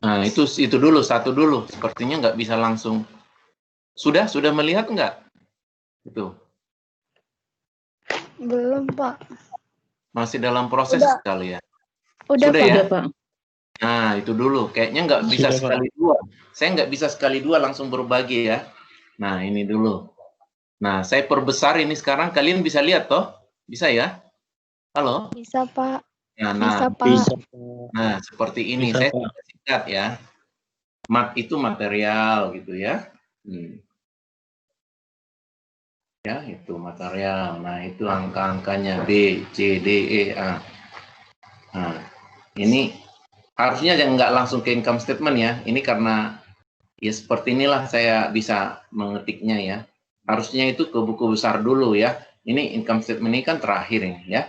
Nah, itu dulu, satu dulu. Sepertinya nggak bisa langsung. Sudah melihat nggak? Itu. Belum, Pak. Masih dalam proses kali ya? Udah, Sudah Pak. ya? Udah, Pak. Nah, itu dulu. Kayaknya nggak bisa Sudah, Pak. sekali dua. Saya nggak bisa sekali dua langsung berbagi ya. Nah, ini dulu. Nah, saya perbesar ini sekarang. Kalian bisa lihat toh? Bisa ya? Halo? Bisa, Pak. Nah, Bisa, Pak. Bisa, Pak. nah seperti ini. Bisa, Saya Pak. singkat ya. Itu material gitu ya. Ya, itu material. Nah, itu angka-angkanya B, C, D, E, A. Nah, ini harusnya nggak langsung ke income statement ya. Ini karena ya seperti inilah saya bisa mengetiknya ya. Harusnya itu ke buku besar dulu ya. Ini income statement ini kan terakhir ini ya.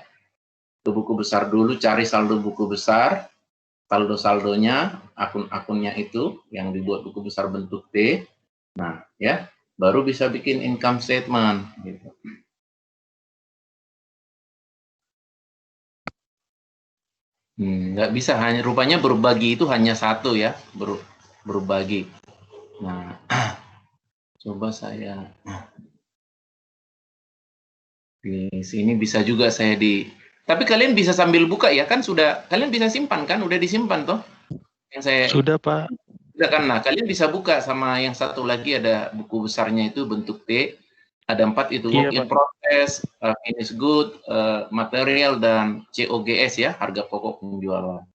Ke buku besar dulu, cari saldo buku besar, saldo-saldonya, akun-akunnya itu yang dibuat buku besar bentuk T. Nah, ya, baru bisa bikin income statement gitu. Nggak bisa, hanya rupanya berbagi itu hanya satu ya, berbagi. Nah, coba saya di sini bisa juga saya tapi kalian bisa sambil buka ya, kan sudah, kalian bisa simpan kan, udah disimpan toh? Yang saya Sudah, Pak. Sudah kan, nah kalian bisa buka sama yang satu lagi ada buku besarnya itu bentuk T, ada 4 itu work in progress, finish good, material dan COGS ya, harga pokok penjualan.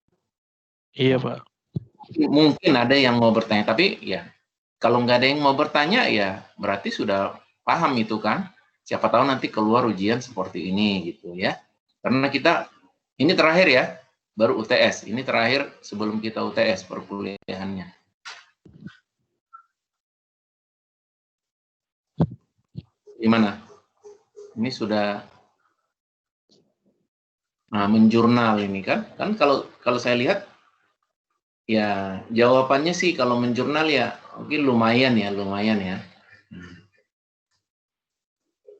Iya, Pak. Mungkin ada yang mau bertanya, tapi ya kalau nggak ada yang mau bertanya ya berarti sudah paham itu kan. Siapa tahu nanti keluar ujian seperti ini gitu ya. Karena kita ini terakhir ya, baru UTS. Ini terakhir sebelum kita UTS perkuliahannya. Gimana? Ini sudah menjurnal ini kan kalau saya lihat ya jawabannya sih kalau menjurnal ya mungkin lumayan ya.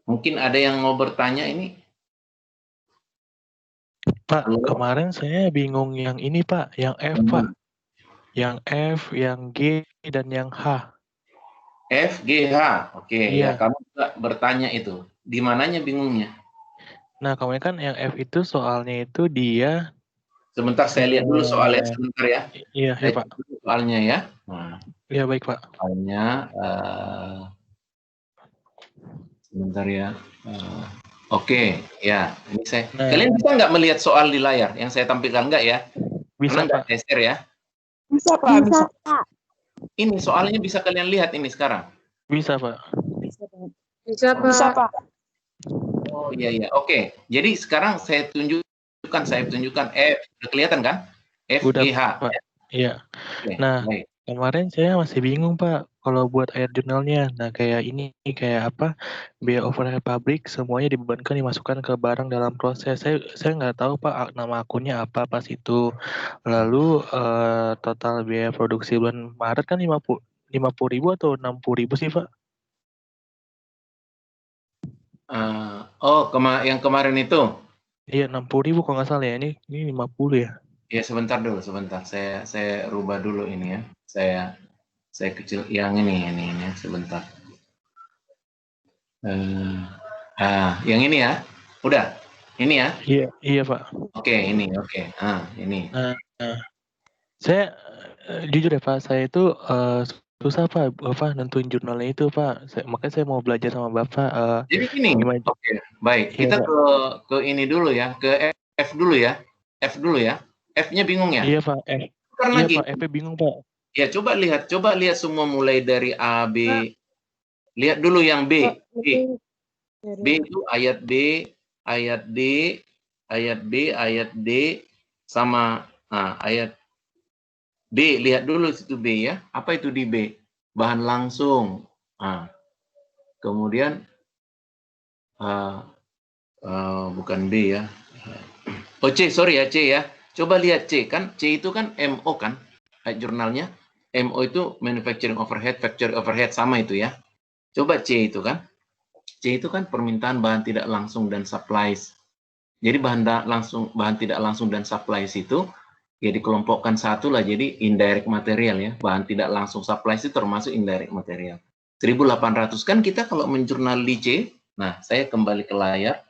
Mungkin ada yang mau bertanya ini. Pak, Halo? kemarin saya bingung yang ini, Pak, yang F, Pak. Yang F, yang G, dan yang H. F, G, H. Oke, Iya. ya kamu juga bertanya itu. Di mananya bingungnya? Nah, kemarin kan yang F itu soalnya itu dia... Sebentar saya lihat dulu soalnya, sebentar ya. Iya, ya, Pak. Soalnya ya. Nah, iya, baik, Pak. soalnya, sebentar ya. Oke, ya. Ini saya. Kalian bisa nggak melihat soal di layar yang saya tampilkan nggak ya? Bisa, Karena nggak Pak. geser ya. Bisa, Pak. Bisa, Pak. Ini soalnya bisa kalian lihat ini sekarang. Bisa, Pak. Bisa, Pak. Oh iya. Oke. Jadi sekarang saya tunjukkan F. Udah kelihatan kan? F, Udah, G, H. Pak. Iya. Oke, Nah, baik. kemarin saya masih bingung, Pak, kalau buat air jurnalnya. Nah, kayak ini, kayak apa, biaya overhead pabrik, semuanya dibebankan dimasukkan ke barang dalam proses. Saya nggak tahu, Pak, nama akunnya apa pas itu. Lalu, total biaya produksi bulan Maret kan 50.000 atau 60.000 sih, Pak? Yang kemarin itu? Iya, 60.000 kalau nggak salah ya. Ini 50 ya. Ya sebentar dulu, sebentar. Saya rubah dulu ini ya. Saya kecil yang ini sebentar. Yang ini ya. Udah. Ini ya. Iya, Pak. Oke, ini. Oke. Ini. Nah, saya jujur ya, Pak, saya itu susah, Pak, nentuin jurnalnya itu, Pak. Makanya saya mau belajar sama Bapak. Jadi gini. Oke, baik. Kita ke ini dulu ya, ke F dulu ya. F dulu ya. F-nya bingung ya? Iya, Pak. Karena Pak, F-nya bingung, Pak. Ya, coba lihat semua mulai dari A, B. Lihat dulu yang B. B itu ayat B, ayat D, ayat B, ayat D, sama ayat B. Lihat dulu situ B ya. Apa itu di B? Bahan langsung. Kemudian bukan B ya. Oh C, sorry ya C ya. Coba lihat C kan. C itu kan MO kan. Jurnalnya. MO itu manufacturing overhead, factory overhead, sama itu ya. Coba C itu kan. C itu kan permintaan bahan tidak langsung dan supplies. Jadi bahan tidak langsung dan supplies itu ya dikelompokkan satu lah, jadi indirect material ya. Bahan tidak langsung supplies itu termasuk indirect material. 1.800 kan kita kalau menjurnal di C. Nah, saya kembali ke layar.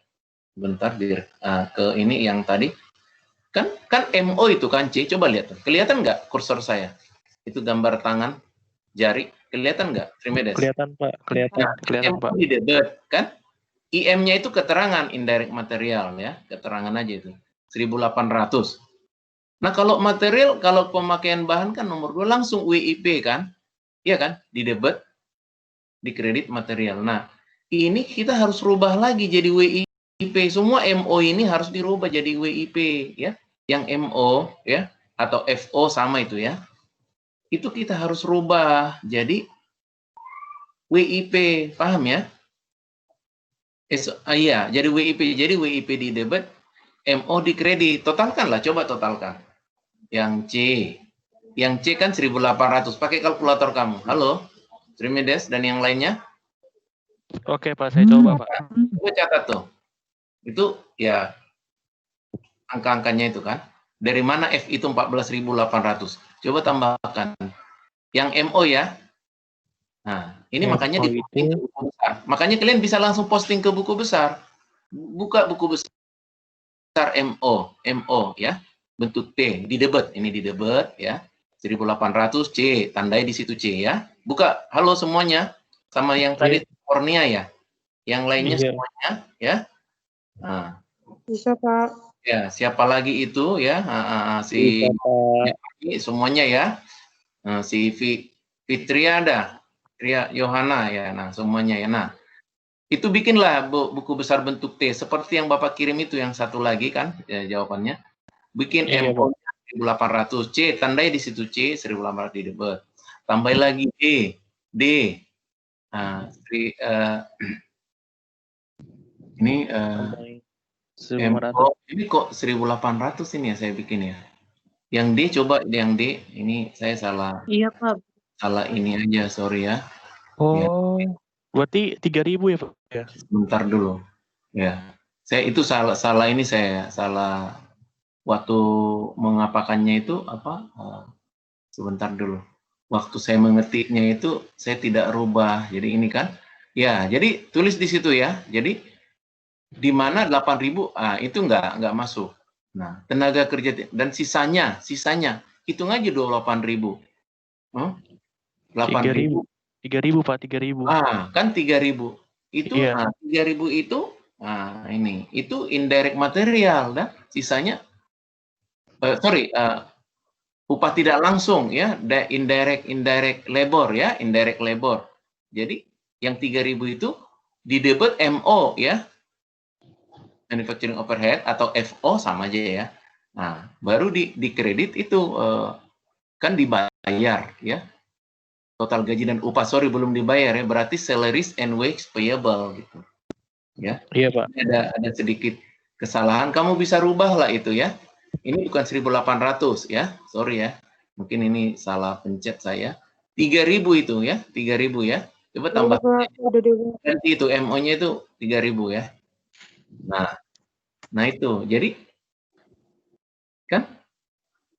Bentar ke ini yang tadi. Kan MO itu kan C. Coba lihat. Kelihatan nggak kursor saya? Itu gambar tangan jari. Kelihatan nggak? Trimedes? Kelihatan Pak, kelihatan Pak. Di debit kan? IM-nya itu keterangan indirect material ya, keterangan aja itu 1.800. Nah kalau material, kalau pemakaian bahan kan nomor 2 langsung WIP kan, iya kan, di debit, di kredit material. Nah ini kita harus rubah lagi jadi WIP. Semua MO ini harus dirubah jadi WIP ya. Yang MO ya atau FO sama itu ya. Itu kita harus rubah jadi WIP, paham ya? Iya, jadi WIP. Jadi WIP di debit, MO di kredit. Totalkan lah, coba totalkan. Yang C. Yang C kan 1.800. Pakai kalkulator kamu. Halo, Trimedes dan yang lainnya. Oke Pak, saya coba Pak. Coba catat tuh. Itu ya angka-angkanya itu kan. Dari mana F itu 14.800? Coba tambahkan. Yang MO ya. Nah, ini makanya di posting ke buku besar. Makanya kalian bisa langsung posting ke buku besar. Buka buku besar MO ya. Bentuk T di debit. Ini di debit ya. 1.800 C, tandai di situ C ya. Buka. Halo semuanya. Sama yang tadi Kornia ya. Yang lainnya semuanya ya. Nah. Bisa Pak. Ya, siapa lagi itu ya? Si semuanya ya. Nah, si Fitriada, Yohana ya. Nah, semuanya ya. Nah, itu bikinlah buku besar bentuk T seperti yang Bapak kirim itu yang satu lagi kan ya, jawabannya. Bikin MO 1.800 C, tandai di situ C 1.800 di debit. Tambah lagi D. Nah, ini ini kok 1.800 ini ya saya bikin ya. Yang D coba yang D ini saya salah. Iya Pak. Salah ini aja, sorry ya. Oh, ya. Berarti 3.000 ya Pak? Ya. Sebentar dulu. Ya. Saya itu salah ini saya salah waktu mengapakannya itu apa? Sebentar dulu. Waktu saya mengetiknya itu saya tidak rubah. Jadi ini kan. Ya, jadi tulis di situ ya. Jadi di mana 8.000 itu nggak masuk. Nah, tenaga kerja dan sisanya hitung aja 28.000. 8.000. 3.000 Pak, 3.000. Kan 3.000. Itu 3.000 itu ini itu indirect material dan sisanya upah tidak langsung ya, indirect labor ya, indirect labor. Jadi yang 3.000 itu di debit MO ya. Manufacturing overhead atau FO sama aja ya. Nah, baru di kredit itu kan dibayar ya. Total gaji dan upah, belum dibayar ya. Berarti salaries and wage payable gitu. Ya. Iya, Pak. Ada sedikit kesalahan, kamu bisa rubah lah itu ya. Ini bukan 1.800 ya. Sorry ya. Mungkin ini salah pencet saya. 3.000 itu ya, 3.000 ya. Coba tambah. Ganti itu MO-nya itu 3.000 ya. Nah itu, jadi kan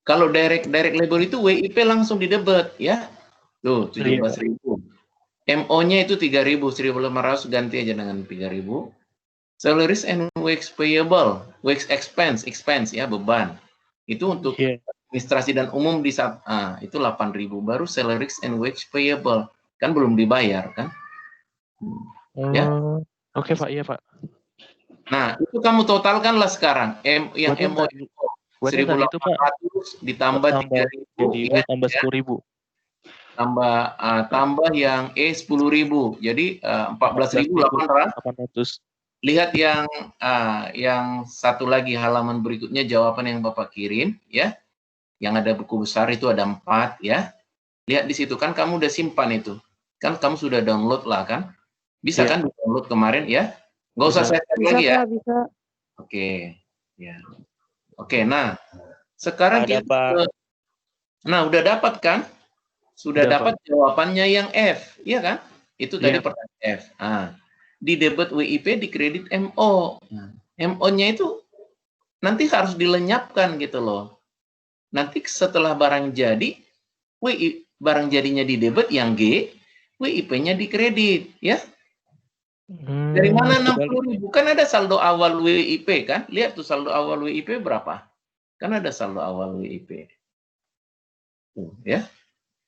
kalau direct labor itu WIP langsung di debit ya. Tuh 17.000. MO-nya itu 3.000, 1.500 ganti aja dengan 3.000. Salaries and wage payable, wage expense ya, beban. Itu untuk administrasi dan umum di saat itu 8.000, baru salaries and wage payable. Kan belum dibayar kan? Ya. Oke, Pak, iya, Pak. Nah, itu kamu totalkanlah sekarang. Yang MO 1.800 ditambah 3.000 ya, tambah 10.000. Tambah yang 10.000. Jadi 14.800. Lihat yang satu lagi halaman berikutnya jawaban yang Bapak kirim ya. Yang ada buku besar itu ada 4 ya. Lihat di situ kan kamu udah simpan itu. Kan kamu sudah download lah kan? Bisa kan download kemarin ya? Nggak usah saya lagi ya. Bisa. Oke. Ya. Oke, nah sekarang nah udah dapat kan? Sudah dapat jawabannya yang F, iya kan? Itu tadi pertanyaan F. Di debit WIP, di kredit MO. MO-nya itu nanti harus dilenyapkan gitu loh. Nanti setelah barang jadi, barang jadinya di debit yang G, WIP-nya di kredit, ya. Dari mana 60.000? Kan ada saldo awal WIP kan? Lihat tuh saldo awal WIP berapa? Kan ada saldo awal WIP. Tuh, ya.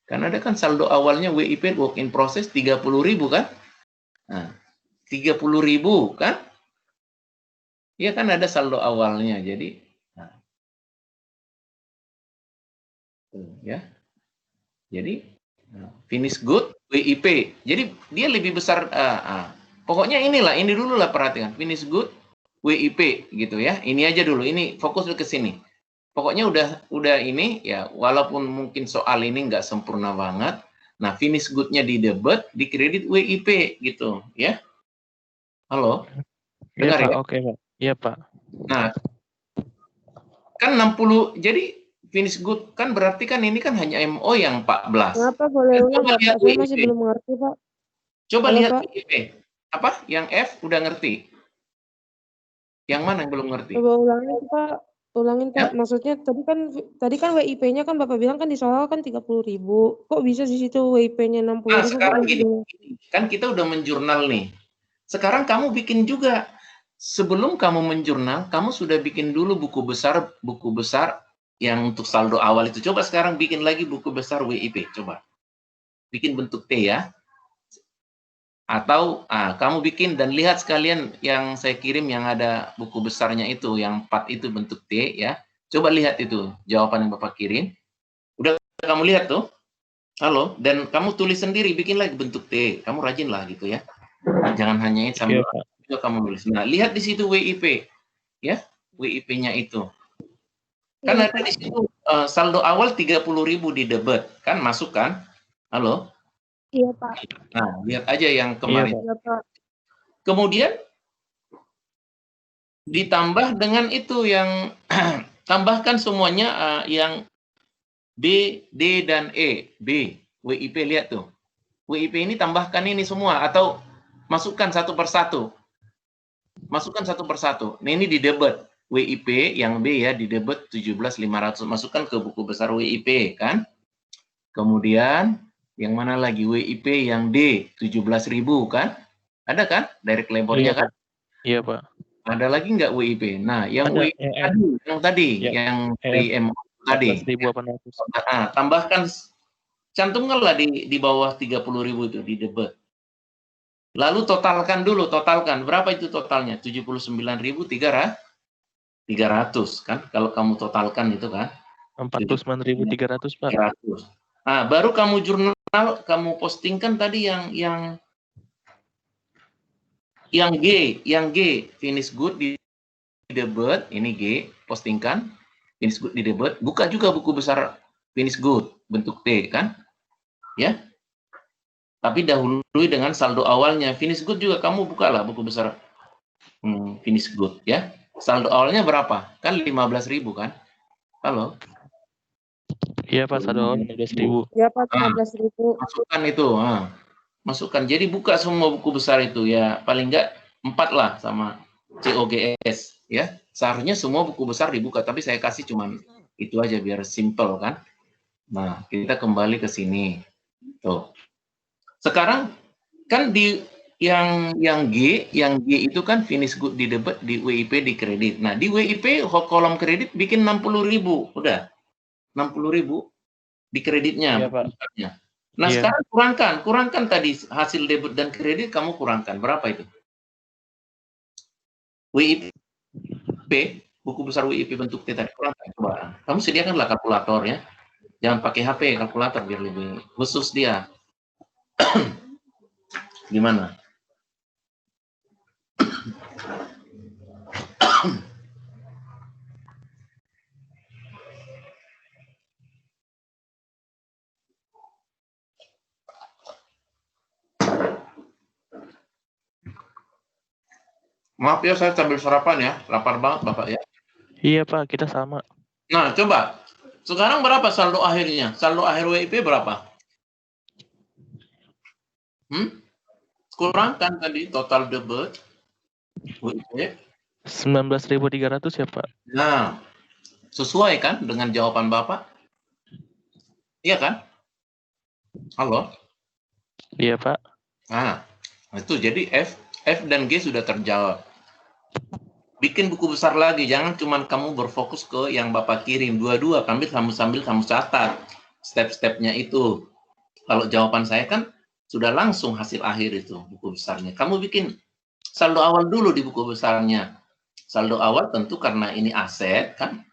Kan ada kan saldo awalnya WIP work in process 30.000 kan? Nah, 30.000 kan? Iya kan ada saldo awalnya. Jadi nah, tuh, ya. Jadi finish good WIP. Jadi dia lebih besar pokoknya inilah, ini dulu lah perhatikan. Finish good WIP gitu ya. Ini aja dulu. Ini fokus ke sini. Pokoknya udah ini ya, walaupun mungkin soal ini nggak sempurna banget. Nah, finish good-nya di debit, di kredit WIP gitu ya. Halo? Dengar Pak, ya? oke, Pak. Iya, Pak. Nah, kan 60, jadi finish good kan berarti kan ini kan hanya MO yang 14. Kenapa boleh ulang, Coba Bapak? lihat Saya masih WIP. belum mengerti, Pak. Coba Halo, lihat Pak. WIP. Apa? Yang F udah ngerti? Yang mana yang belum ngerti? Coba ulangin, Pak. Ulangin, Ya? Pak. Maksudnya tadi kan WIP-nya kan Bapak bilang kan di soal kan 30.000. Kok bisa di situ WIP-nya 60.000, Nah, Pak? sekarang Masih gini, belum. kan kita udah menjurnal nih. Sekarang kamu bikin juga. Sebelum kamu menjurnal, kamu sudah bikin dulu buku besar yang untuk saldo awal itu. Coba sekarang bikin lagi buku besar WIP, coba. Bikin bentuk T ya. Atau kamu bikin dan lihat sekalian yang saya kirim yang ada buku besarnya itu, yang 4 itu bentuk T ya. Coba lihat itu jawaban yang Bapak kirim. Udah kamu lihat tuh? Halo, dan kamu tulis sendiri, bikin lagi bentuk T. Kamu rajin lah gitu ya. Jangan hanya sambil juga kamu nulis. Nah, lihat di situ WIP, ya, WIP-nya itu. Kan Iya, ada Pak. di situ saldo awal 30.000 di debit, kan masuk kan? Halo? Iya, Pak. Nah, lihat aja yang kemarin. Iya, Pak. Kemudian ditambah dengan itu yang tambahkan semuanya yang B, D, dan E. B, WIP lihat tuh. WIP ini tambahkan ini semua atau masukkan satu persatu. Masukkan satu persatu. Nah, ini di debit. WIP yang B ya, di debit 17.500. Masukkan ke buku besar WIP kan. Kemudian yang mana lagi WIP yang D 17.000 kan? Ada kan? Direct labornya kan? Iya, Pak. Ada lagi nggak WIP? Nah, yang Ada, WIP tadi, Ya, yang dari MO tadi. 14.800. Tambahkan, cantumkanlah di bawah 30.000 itu di debit. Lalu totalkan dulu, berapa itu totalnya? 79.300 kan? Kalau kamu totalkan itu kan? 49.300, Pak. 300. Nah, baru kamu jurnal, kamu postingkan tadi yang G, finish good di debit, ini G, postingkan, finish good di debit, buka juga buku besar finish good, bentuk T kan? Ya. Tapi dahului dengan saldo awalnya. Finish good juga kamu bukalah buku besar finish good ya. Saldo awalnya berapa? Kan 15.000 kan? Halo? Iya, Pak, saldo 15.000. Iya, Pak, 15.000. Masukkan itu. Masukkan. Jadi buka semua buku besar itu ya. Paling enggak 4 lah sama COGS ya. Seharusnya semua buku besar dibuka, tapi saya kasih cuman itu aja biar simple kan. Nah, kita kembali ke sini. Tuh. Sekarang kan di yang G itu kan finish good di debit, di WIP di kredit. Nah, di WIP kolom kredit bikin 60.000, udah. 60.000 di kreditnya. Iya, Pak. Nah, Iya. sekarang kurangkan tadi hasil debit dan kredit kamu kurangkan. Berapa itu? WIP, buku besar WIP bentuk T tadi kurangkan. Coba. Kamu sediakanlah kalkulator ya. Jangan pakai HP, kalkulator biar lebih khusus dia. Gimana? Maaf ya, saya sambil sarapan ya. Lapar banget Bapak ya. Iya, Pak, kita sama. Nah, coba. Sekarang berapa saldo akhirnya? Saldo akhir WIP berapa? Kurangkan tadi total debit WIP 19.300 ya Pak? Nah, sesuai kan dengan jawaban Bapak? Iya kan? Halo? Iya Pak. Nah, itu jadi F dan G sudah terjawab. Bikin buku besar lagi, jangan cuma kamu berfokus ke yang Bapak kirim. Dua-dua, sambil kamu catat step-stepnya itu. Kalau jawaban saya kan sudah langsung hasil akhir itu, buku besarnya. Kamu bikin saldo awal dulu di buku besarnya. Saldo awal tentu karena ini aset, kan,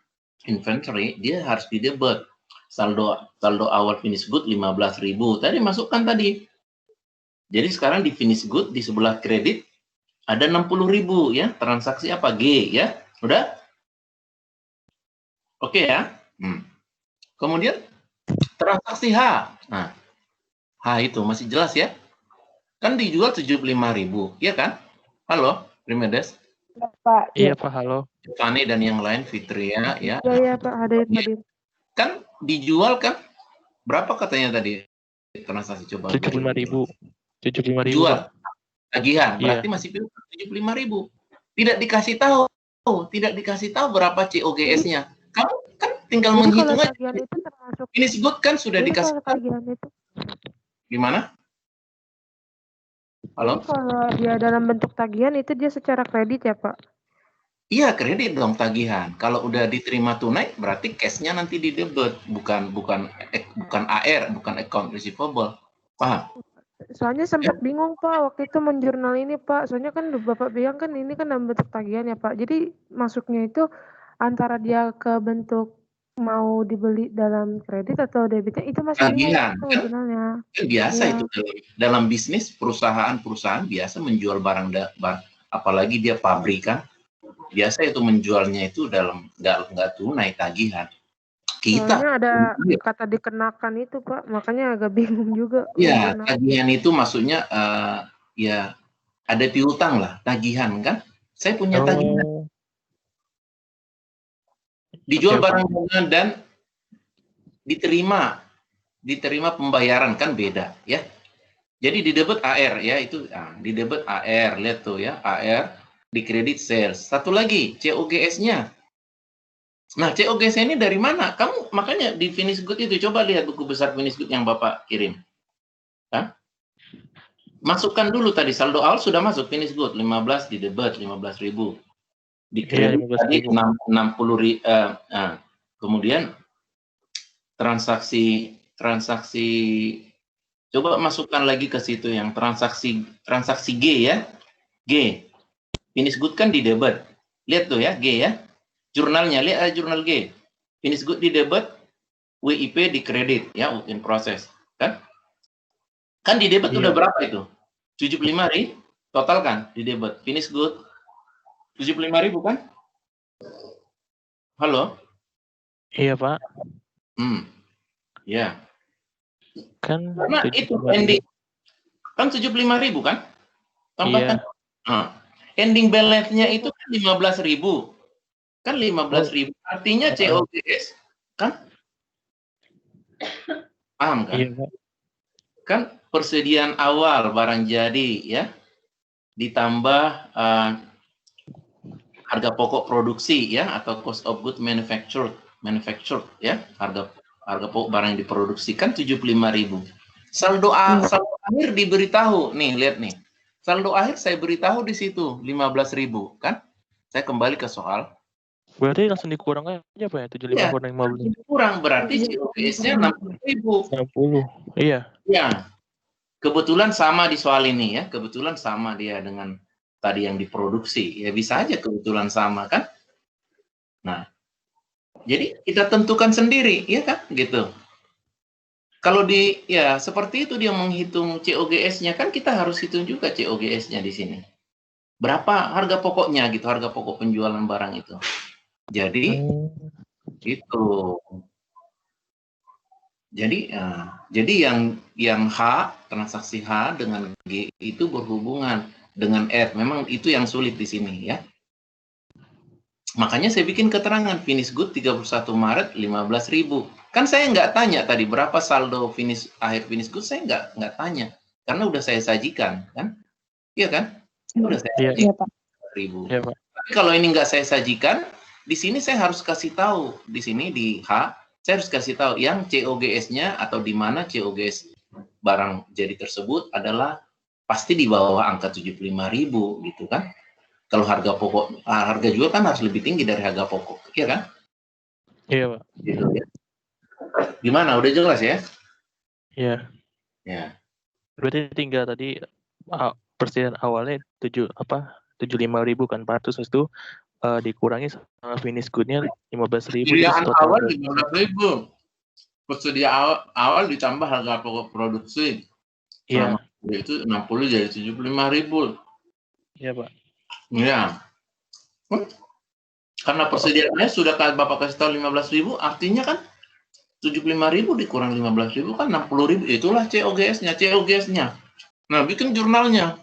inventory, dia harus didebet. Saldo awal finish good 15.000. Tadi masukkan tadi. Jadi sekarang di finish good, di sebelah kredit, ada 60.000 ya, transaksi apa? G ya, udah? Oke ya. Kemudian transaksi H. Nah, H itu masih jelas ya? Kan dijual 75.000, ya kan? Halo, Primedes? Pak. Iya Pak, halo. Fani dan yang lain, Fitria ya. Iya Pak, hadir. Kan dijual kan? Berapa katanya tadi transaksi, coba? 75.000. 75.000 Jual. Pak. Tagihan, Iya. berarti masih 75.000. Tidak dikasih tahu berapa COGS-nya. Kamu kan tinggal Jadi menghitung kalau aja. tagihan itu termasuk. Finish good kan sudah Jadi dikasih kalau tahu. tagihan itu. Gimana? Halo? Jadi kalau dia dalam bentuk tagihan itu dia secara kredit ya Pak? Iya, kredit dong tagihan. Kalau udah diterima tunai, berarti cash-nya nanti di debit, bukan AR, bukan account receivable. Paham? Soalnya sempat bingung Pak waktu itu menjurnal ini Pak. Soalnya kan Bapak bilang kan ini kan dalam bentuk tagihan ya Pak. Jadi masuknya itu antara dia ke bentuk mau dibeli dalam kredit atau debitnya itu masih bingung Tagihan, Pak kan? sebenarnya. Kan biasa Iya. itu dalam bisnis, perusahaan biasa menjual barang, apalagi dia pabrikan, biasa itu menjualnya itu dalam nggak tunai tagihan. Kita Soalnya ada kata dikenakan itu Pak, makanya agak bingung juga. ya, tagihan itu maksudnya ya ada piutang lah, tagihan kan. Saya punya tagihan. Dijual barang dagangan dan diterima pembayaran kan beda ya. Jadi di debit AR ya, itu di debit AR, lihat tuh ya, AR di kredit sales. Satu lagi COGS-nya. Nah, COGS ini dari mana? Kamu makanya di finish good itu coba lihat buku besar finish good yang Bapak kirim. Kan? Masukkan dulu tadi saldo awal sudah masuk finish good 15 di debit 15.000. Di kredit tadi 60.000. Kemudian transaksi coba masukkan lagi ke situ yang transaksi G ya. G. Finish good kan di debit. Lihat tuh ya, G ya. Jurnalnya, lihat jurnal G. Finish good di debit, WIP di kredit ya, in process. Kan? Kan di debit udah berapa itu? 75.000 total kan di debit. Finish good 75.000 kan? Halo? Iya, Pak. Ya. Kan karena itu ending kan 75.000 kan? Tambahkan. Iya. Ending balance-nya itu kan 15.000. Kan 15.000 artinya COGS kan? Paham kan? Iya, Pak. Kan persediaan awal barang jadi ya, ditambah harga pokok produksi ya, atau cost of good manufactured ya, harga pokok barang yang diproduksikan 75.000. Saldo akhir diberitahu nih, lihat nih. Saldo akhir saya beritahu di situ 15.000 kan? Saya kembali ke soal. Berarti langsung dikurang aja Pak ya, 75 kurang 15. Kurang berarti COGS-nya 60.000. 60. Iya. Ya. Kebetulan sama di soal ini ya, kebetulan sama dia dengan tadi yang diproduksi. Ya bisa aja kebetulan sama kan? Nah, jadi kita tentukan sendiri, ya kan? Gitu. Kalau ya seperti itu dia menghitung COGS-nya, kan kita harus hitung juga COGS-nya di sini. Berapa harga pokoknya gitu, harga pokok penjualan barang itu. Jadi itu. Jadi yang H, transaksi H dengan G itu berhubungan dengan R. Memang itu yang sulit di sini ya. Makanya saya bikin keterangan finish good 31 Maret 15.000. Kan saya nggak tanya tadi berapa saldo akhir finish good, saya nggak tanya karena udah saya sajikan kan. Iya kan? Udah saya sajikan 1.000. Tapi kalau ini nggak saya sajikan, di sini saya harus kasih tahu. Di sini di H, saya harus kasih tahu yang COGS-nya atau di mana COGS barang jadi tersebut adalah pasti di bawah angka 75.000 gitu kan. Kalau harga pokok, harga jual kan harus lebih tinggi dari harga pokok, iya kan? Iya, Pak. Gitu ya. Gimana? Udah jelas ya? Iya. Ya. Berarti tinggal tadi persediaan awalnya 75.000 kan Pak, terus itu dikurangi sama finish good-nya 15.000. Persediaan awal 15.000. Persediaan awal ditambah harga pokok produksi. Iya. Selama itu 60 jadi 75.000. Iya, Pak. Iya. Karena persediaannya sudah Bapak kasih tahu 15.000, artinya kan 75.000 dikurang 15.000 kan 60.000. Itulah COGS-nya. Nah, bikin jurnalnya.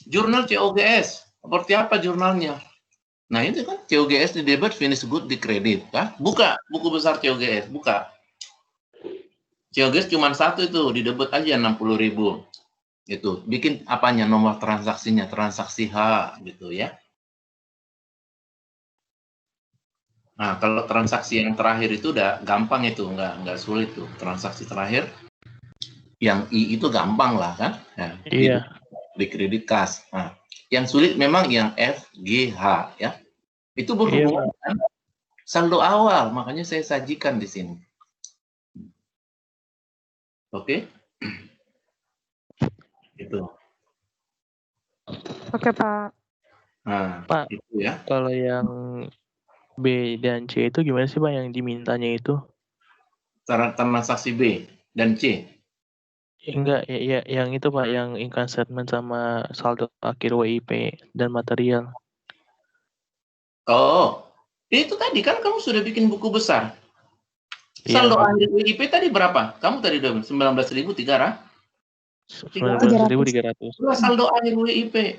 Jurnal COGS. Seperti apa jurnalnya? Nah, itu kan COGS di debit, finish good di kredit. Kan? Buka buku besar COGS. Buka. COGS cuma satu itu, di debit aja 60.000. Itu. Bikin apanya? Nomor transaksinya. Transaksi H. Gitu ya. Nah, kalau transaksi yang terakhir itu udah gampang itu. Nggak sulit tuh. Transaksi terakhir. Yang I itu gampang lah kan. Nah, iya. Di kredit kas. Nah, yang sulit memang yang F, G, H ya. Itu berhubungan dengan saldo awal, makanya saya sajikan di sini. Oke? Itu. Oke, Pak. Nah, Pak, itu ya. kalau yang B dan C itu gimana sih Pak yang dimintanya itu? Transaksi B dan C. Enggak, ya, yang itu Pak, yang income statement sama saldo akhir WIP dan material. Oh, itu tadi kan kamu sudah bikin buku besar. Iya. Saldo akhir WIP tadi berapa? Kamu tadi udah 19.300. 19.300. Saldo akhir WIP.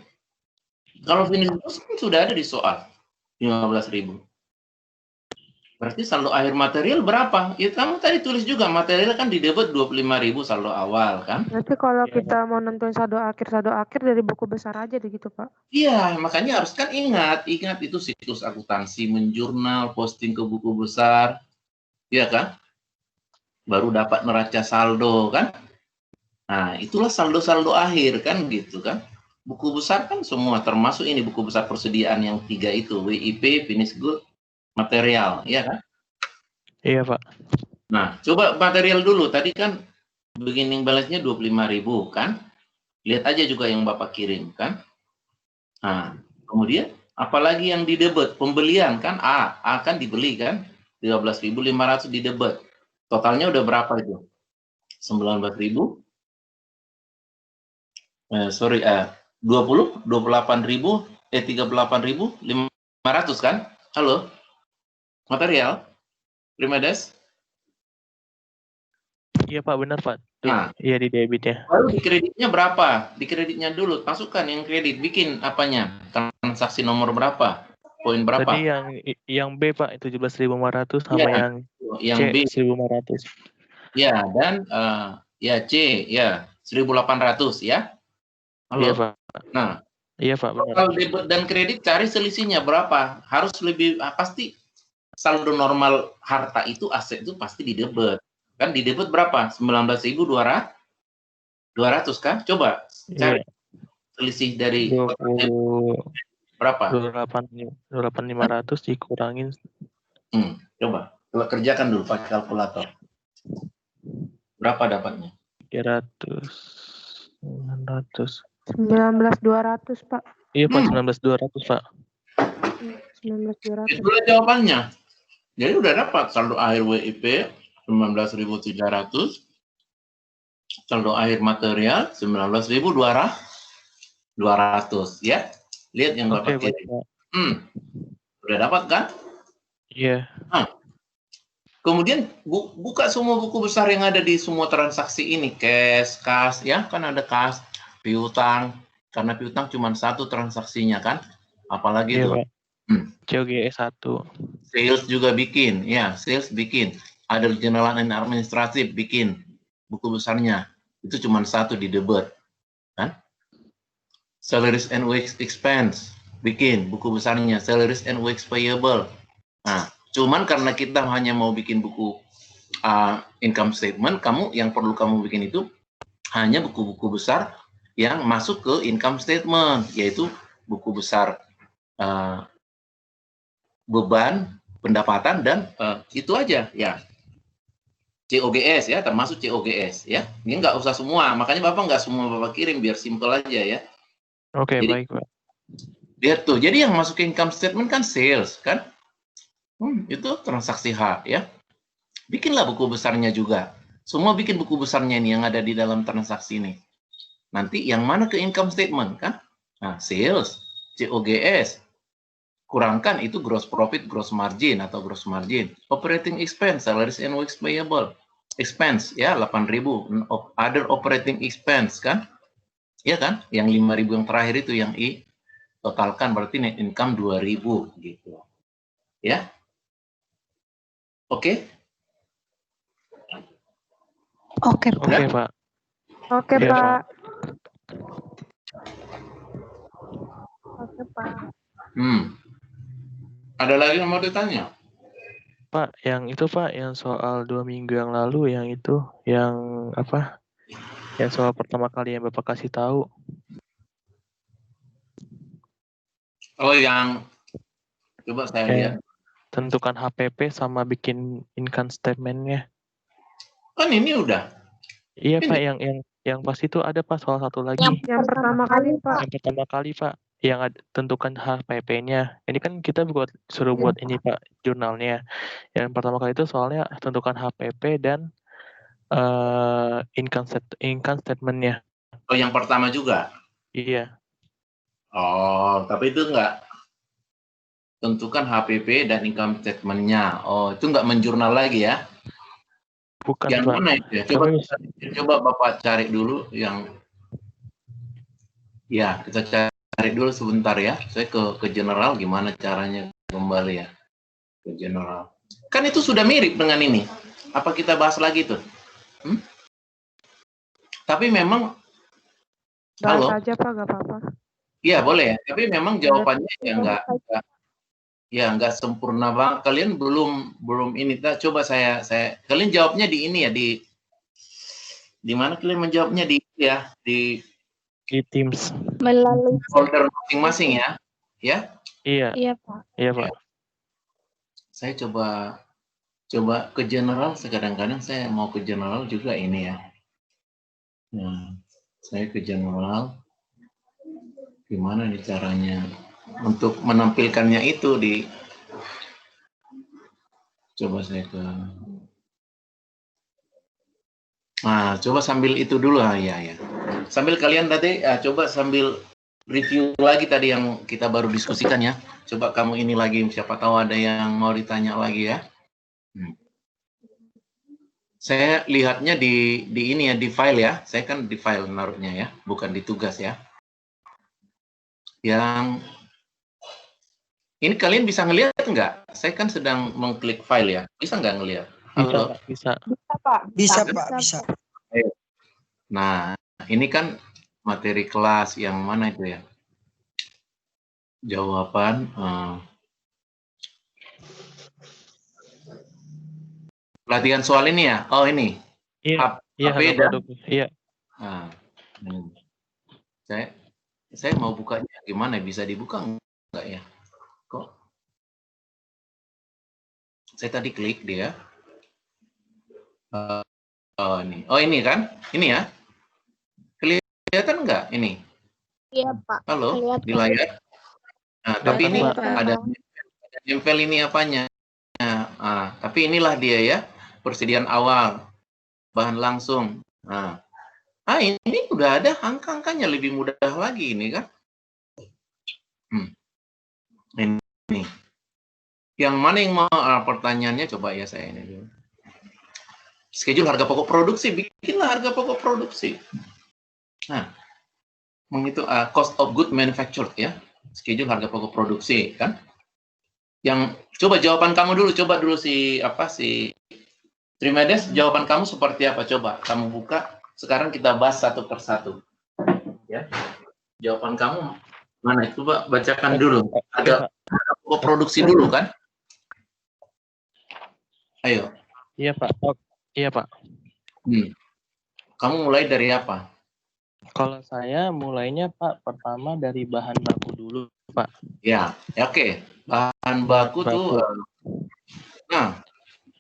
Kalau finish kan sudah ada di soal 15.000. Berarti saldo akhir material berapa? Ya kamu tadi tulis juga material kan di debit 25.000 saldo awal kan? Berarti kalau kita mau nentuin saldo akhir dari buku besar aja deh gitu, Pak. Iya, makanya harus kan ingat itu siklus akuntansi, menjurnal, posting ke buku besar, iya kan? Baru dapat neraca saldo kan? Nah, itulah saldo-saldo akhir kan gitu kan? Buku besar kan semua termasuk ini buku besar persediaan yang 3 itu, WIP, finish good, material, iya kan? Iya, Pak. Nah, coba material dulu. Tadi kan beginning balance-nya 25.000 kan? Lihat aja juga yang Bapak kirim kan? Nah, kemudian apalagi yang di debit? Pembelian kan A kan dibeli kan? 13.500 di debit. Totalnya udah berapa itu? 19.000. 38.500 kan? Halo? Material? Primedes? Iya, Pak, benar, Pak. Nah, iya di debitnya. Lalu di kreditnya berapa? Di kreditnya dulu, masukkan yang kredit, bikin apanya? Transaksi nomor berapa? Poin berapa? Tadi yang B, Pak, 17.500 sama yang C, B 1.500. Ya, dan ya C ya 1.800 ya. Halo. Iya, Pak. Nah, iya, Pak, benar. Total debit dan kredit cari selisihnya berapa? Harus lebih pasti saldo normal harta itu aset itu pasti di debit. Kan di debit berapa? 19.200 kan? Coba cari selisih dari 20 berapa? 28.500 dikurangin. Coba kerjakan dulu pakai kalkulator. Berapa dapatnya? 300. 19.200, Pak. Iya, Pak, 19.200, Pak. 19.200. Itulah jawabannya. Jadi udah dapat saldo akhir WIP 19.300, saldo akhir material 19.200 ya. Lihat yang Bapak kirim. Udah dapat kan? Iya. Nah, kemudian buka semua buku besar yang ada di semua transaksi ini, cash, kas, ya kan ada kas, piutang, karena piutang cuma satu transaksinya kan, apalagi itu. COGS 1. Sales juga bikin, ya sales bikin, ada general and administratif bikin buku besarnya, itu cuma satu di debit, kan? Salaries and wage expense, bikin buku besarnya, salaries and works payable. Nah, cuman karena kita hanya mau bikin buku income statement, yang perlu kamu bikin itu hanya buku-buku besar yang masuk ke income statement, yaitu buku besar beban, pendapatan, dan itu aja ya. COGS ya, termasuk COGS ya. Ini nggak usah semua, makanya Bapak nggak semua Bapak kirim, biar simple aja ya. Oke, Jadi, baik Pak. Lihat tuh, jadi yang masuk ke income statement kan sales kan, itu transaksi H ya. Bikinlah buku besarnya juga. Semua bikin buku besarnya ini yang ada di dalam transaksi ini. Nanti yang mana ke income statement kan? Nah, sales, COGS, kurangkan itu gross profit, gross margin atau gross margin. Operating expense, salaries and works payable. Expense ya 8.000, other operating expense kan? Ya kan? Yang 5.000 yang terakhir itu yang totalkan berarti net income 2.000 gitu. Ya. Oke? Oke, Oke, Pak. Oke, Iya, Pak. Oke, Pak. Ada lagi yang mau ditanya? Pak, yang itu Pak, yang soal 2 minggu yang lalu, yang itu, yang apa? Yang soal pertama kali yang Bapak kasih tahu. Oh, yang coba saya lihat. Tentukan HPP sama bikin income statement-nya. Kan ini udah. Iya ini. Pak, yang pas itu ada Pak soal satu lagi. Yang pertama kali, Pak. Yang pertama kali Pak, yang tentukan HPP-nya. Ini kan kita suruh buat ini Pak, jurnalnya. Yang pertama kali itu soalnya tentukan HPP dan income statement-nya. Oh, yang pertama juga? Iya. Oh, tapi itu enggak tentukan HPP dan income statement-nya. Oh, itu enggak menjurnal lagi ya? Bukan Yang Pak. mana itu ya? Coba Bapak cari dulu yang. Ya, kita cari dulu sebentar ya. Saya ke general gimana caranya kembali ya. Ke general. Kan itu sudah mirip dengan ini. Apa kita bahas lagi tuh? Tapi memang Bahas aja, Pak, nggak apa-apa. Iya, boleh ya. Tapi memang jawabannya ya enggak sempurna banget. Kalian belum ini. Coba saya kalian jawabnya di ini ya, di mana kalian menjawabnya di Teams. Melalui folder masing-masing ya. Ya? Iya. Iya, Pak. Iya, Pak. Saya coba ke general, kadang-kadang saya mau ke general juga ini ya. Nah, saya ke general. Gimana nih caranya untuk menampilkannya itu coba saya ke. Nah, coba sambil itu dulu ya. Sambil kalian tadi coba sambil review lagi tadi yang kita baru diskusikan ya. Coba kamu ini lagi, siapa tahu ada yang mau ditanya lagi ya. Saya lihatnya di ini ya, di file ya. Saya kan di file naruhnya ya, bukan di tugas ya. Yang ini kalian bisa ngelihat nggak? Saya kan sedang mengklik file ya. Bisa nggak ngelihat? Halo? Bisa. Bisa, Pak. Bisa, Pak. Bisa. Nah, ini kan materi kelas yang mana itu ya? Jawaban latihan soal ini ya? Oh, ini. Iya, HP harga dan produk. Iya. Nah, saya mau bukanya gimana? Bisa dibuka nggak ya? Kok? Saya tadi klik dia. Oh, ini. Oh, ini kan? Ini ya? Kelihatan nggak ini? Iya, Pak. Halo? Kelihatan. Di layar? Nah, tapi ini ada nempel ini apanya? Nah, tapi inilah dia ya, persediaan awal, bahan langsung. Nah, ini udah ada angka-angkanya, lebih mudah lagi ini kan. Ini. Yang mana yang mau pertanyaannya, coba ya saya ini dulu. Schedule harga pokok produksi, bikinlah harga pokok produksi. Nah, menghitung cost of good manufactured ya, schedule harga pokok produksi kan. Yang coba jawaban kamu dulu, coba dulu si Trimedes, jawaban kamu seperti apa? Coba kamu buka. Sekarang kita bahas satu persatu. Ya, jawaban kamu Mana itu Pak? Bacakan Oke, dulu. oke, Ada Pak. pokok produksi dulu kan? Ayo. Iya, Pak. Oh, iya, Pak. Kamu mulai dari apa? Kalau saya mulainya, Pak, pertama dari bahan baku dulu, Pak. Ya, oke. Bahan Bahan baku tuh, baku. nah,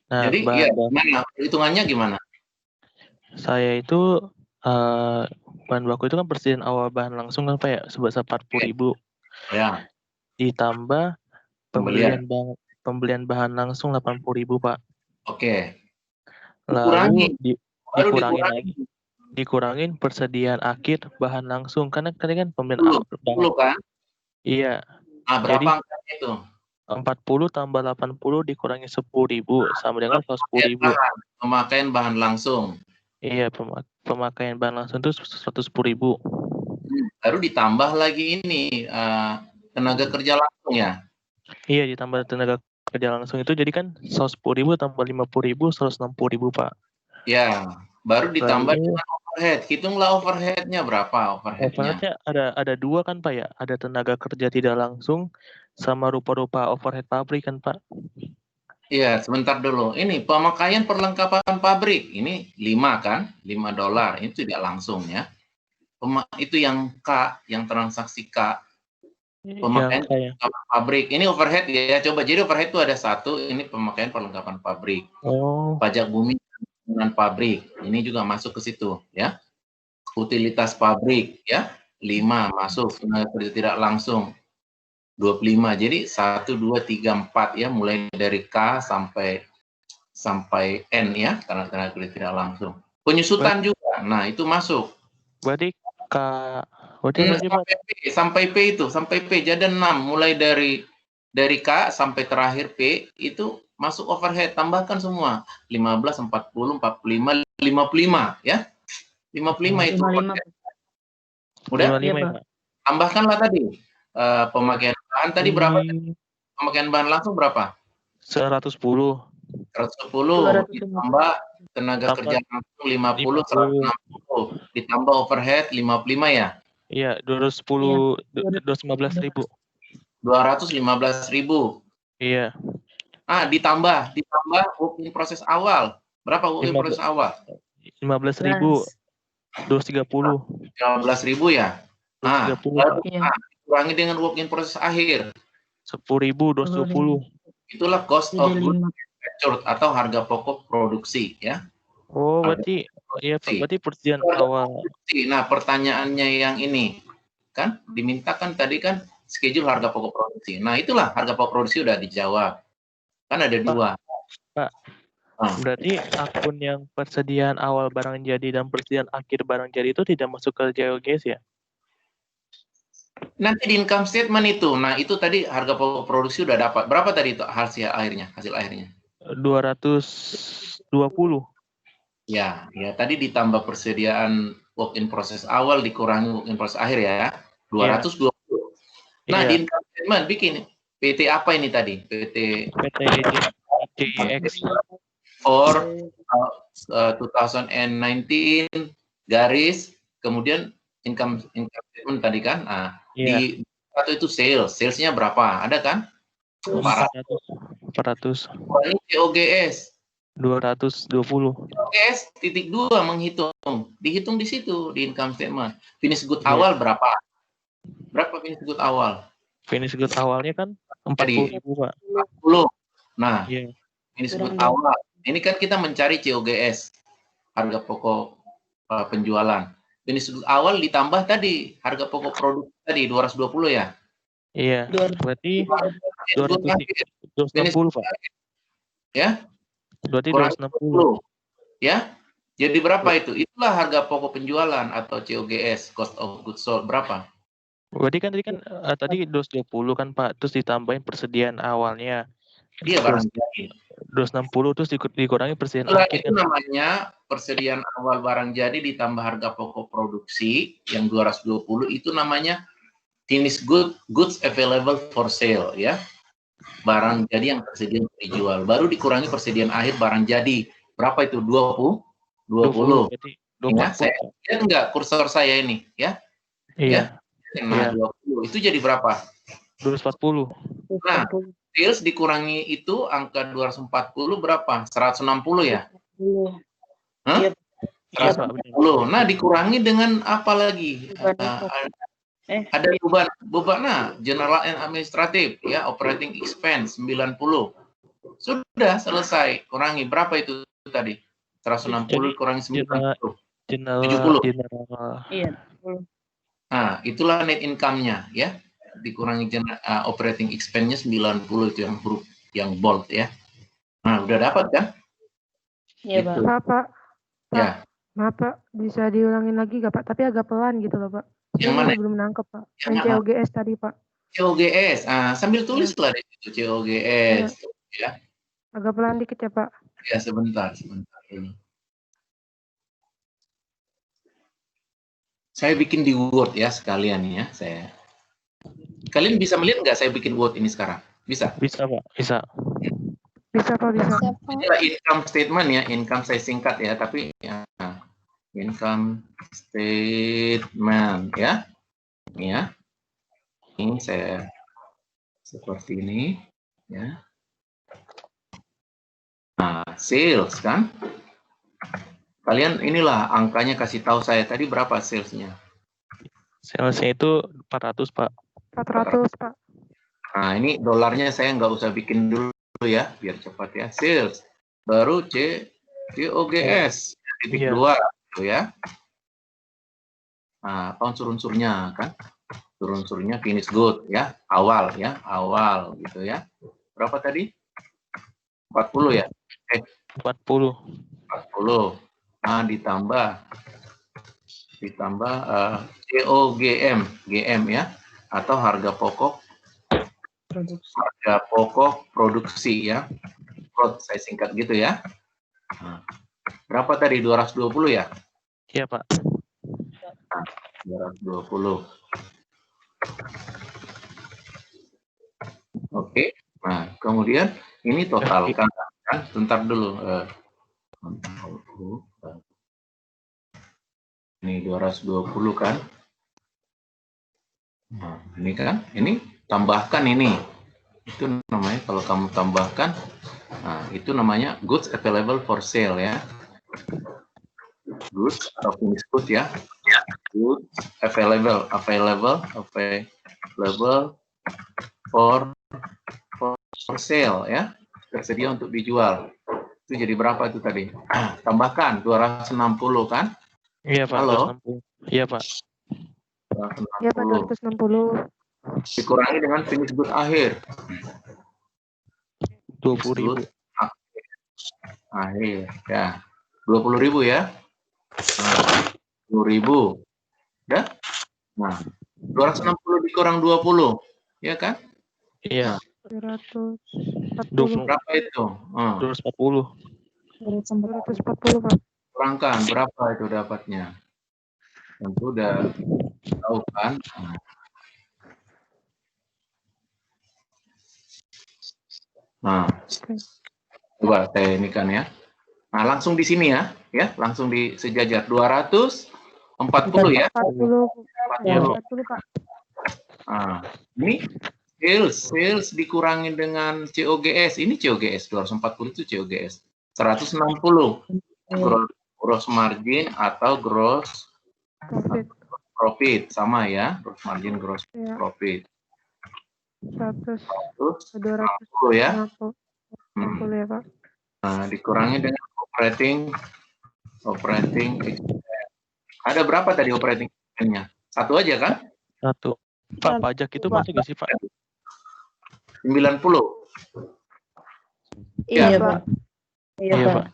Nah, jadi ya bahan baku gimana? Hitungannya gimana? saya itu bahan baku itu kan persediaan awal bahan langsung kan, Pak, ya, sebesar 40.000. Ya, Ditambah pembelian. pembelian bahan langsung 80.000, Pak. Oke. Lalu Dikurangi. Baru dikurangin dikurangi lagi, dikurangin persediaan akhir bahan langsung. Karena tadi kan pembelian 10 kan? iya. Nah, berapa Jadi angkanya itu? 40 tambah 80 dikurangi 10.000 sama dengan 110.000. Pemakaian bahan langsung. Iya, pemakaian bahan langsung itu 110.000. Baru ditambah lagi ini tenaga kerja langsung ya? Iya, ditambah tenaga kerja langsung itu jadi kan 110.000 tambah 50.000, 160.000, Pak. Ya, baru ditambah Lalu dengan overhead. Hitunglah overheadnya berapa overheadnya. overheadnya ada dua kan, Pak, ya? Ada tenaga kerja tidak langsung sama rupa-rupa overhead pabrik kan, Pak? Iya, sebentar dulu. Ini pemakaian perlengkapan pabrik. Ini 5 kan? $5. Ini tidak langsung ya. Itu yang K, yang transaksi K. Pemakaian Yang kayak perlengkapan pabrik. Ini overhead ya. Coba, jadi overhead itu ada satu. Ini pemakaian perlengkapan pabrik. Pajak bumi dan pabrik. Ini juga masuk ke situ ya. Utilitas pabrik ya. 5 masuk. Tenaga kerja tidak langsung 25. Jadi 1, 2, 3, 4 ya. Mulai dari K sampai N ya, karena tenaga kerja tidak langsung. Penyusutan juga. Nah, itu masuk. berarti berarti apa sih, Pak? Sampai P itu, sampai P jadi 6, mulai dari K sampai terakhir P itu masuk overhead, tambahkan semua 15, 40, 45, 55 ya. 55 itu 55. Udah? 55 ya, Pak. Tambahkanlah tadi pemakaian bahan tadi berapa? Pemakaian bahan langsung berapa? 110. 110 ditambah tenaga kerja langsung 50, 160 ditambah overhead 55 ya? Iya, 215.000. 215.000. Iya. Ditambah work in proses awal. Berapa work in proses awal? 15.000. 230. 15.000 ya? 230. Kurangi dengan work in proses akhir. 10.000, 220. Itulah cost of goods manufactured atau harga pokok produksi ya. Oh, berarti iya, Pak. Berarti persediaan awal. Nah, pertanyaannya yang ini kan dimintakan tadi kan schedule harga pokok produksi. Nah, itulah harga pokok produksi udah dijawab. Kan ada dua. Pak. Berarti akun yang persediaan awal barang jadi dan persediaan akhir barang jadi itu tidak masuk ke JOGS ya? Nanti di income statement itu. Nah, itu tadi harga pokok produksi udah dapat. Berapa tadi itu hasil akhirnya? 220. Ya, tadi ditambah persediaan work in process awal dikurangi work in process akhir ya. 220. Nah, di income statement bikin PT apa ini tadi? PT JX for 2019 garis kemudian income statement tadi kan. Di satu itu salesnya berapa? Ada kan? 400. Ini COGS 220. COGS titik 2 dihitung di situ di income statement. Finish good awal berapa finish good awal? Finish good awalnya kan 40.000, Pak. 40. Nah, finish good awal. Ini kan kita mencari COGS, harga pokok penjualan. Finish good awal ditambah tadi harga pokok produk tadi 220 ya? Iya, berarti 260, Pak. Ya? Berarti 260. Ya? Jadi berapa itu? Itulah harga pokok penjualan atau COGS, cost of goods sold berapa? Berarti kan tadi 220 kan, Pak, terus ditambahin persediaan awalnya. Iya, barang jadi. 260 terus dikurangi persediaan akhir kan. Itu namanya persediaan awal barang jadi ditambah harga pokok produksi yang 220 itu namanya finished goods available for sale ya. Barang jadi yang tersedia untuk dijual. Baru dikurangi persediaan akhir barang jadi. Berapa itu? 20. Ya, saya lihat enggak kursor saya ini ya? Iya. Nah, 20. Itu jadi berapa? 240. Nah, sales dikurangi itu angka 240 berapa? 160 ya? Hah? 160. Nah, dikurangi dengan apa lagi? Ada beban general and administrative ya, operating expense 90. Sudah selesai. Kurangi berapa itu tadi? 160 kurangi 90. 70. Iya. Nah, itulah net income-nya ya. Dikurangi operating expense-nya 90 itu yang huruf yang bold ya. Nah, udah dapat kan? Iya, Pak. Itu. Pak. Ya. Maaf Pak, bisa diulangin lagi gak Pak? Tapi agak pelan gitu loh Pak. Yang Saya mana? belum nangkep Pak. Yang Yang COGS tadi Pak. COGS. Sambil tulislah di situ COGS. Ya. Agak pelan dikit ya Pak. Ya, sebentar ini. Saya bikin di Word ya sekalian ya. Kalian bisa melihat nggak saya bikin Word ini sekarang? Bisa? Bisa Pak, bisa. Bisa Pak, bisa. Inilah income statement ya, income saya singkat ya, tapi ya, income statement ya. Ini ya. Ini saya seperti ini ya. Nah, sales kan? Kalian inilah angkanya kasih tahu saya tadi berapa salesnya? Salesnya itu 400 Pak. 400 Pak. Nah, ini dolarnya saya nggak usah bikin dulu ya, biar cepat ya. Sales, baru COGS, titik 2 gitu ya. Nah, unsur-unsurnya kan? Unsur-unsurnya finish good ya, awal gitu ya. Berapa tadi? 40 ya? 40. Nah, ditambah COGM, GM ya, atau harga pokok produksi ya. Saya singkat gitu ya. Nah, berapa tadi? 220 ya? Iya Pak. Nah, 220. Oke. Nah, kemudian ini totalkan kan? Bentar dulu. Ini 220 kan? Nah, ini kan? Ini tambahkan ini. Itu namanya kalau kamu tambahkan, nah itu namanya goods available for sale ya. Goods atau finished goods ya. Goods available for sale ya. Tersedia untuk dijual. Itu jadi berapa itu tadi? Tambahkan 260 kan? Iya Pak. Halo? 260. Iya Pak. 260. Iya Pak, 260. Dikurangi dengan finish good akhir. 20.000. Akhir ya. 20.000 ya. Nah, 10.000. Ya? Nah, 260 dikurang 20, ya kan? Iya. 240. Berapa itu? 240. 240 Pak. Kurangkan berapa itu dapatnya? Tentu udah tahu kan? Nah, coba saya ini kan ya. Nah, langsung di sini ya, langsung di sejajar 240 ya. 40. Iya, Pak. 40 Pak. Nah, ini sales dikurangi dengan COGS. Ini COGS 240 itu COGS. 160 gross margin atau gross profit sama ya, gross margin, gross profit. 260 ya. 60 ya Pak. Nah, dikurangi dengan operating expense. Ada berapa tadi operating expense-nya? Satu aja kan? Satu. Pak, pajak itu masuk nggak sih Pak? 90. Iya, Ya. Pak. Iya Pak.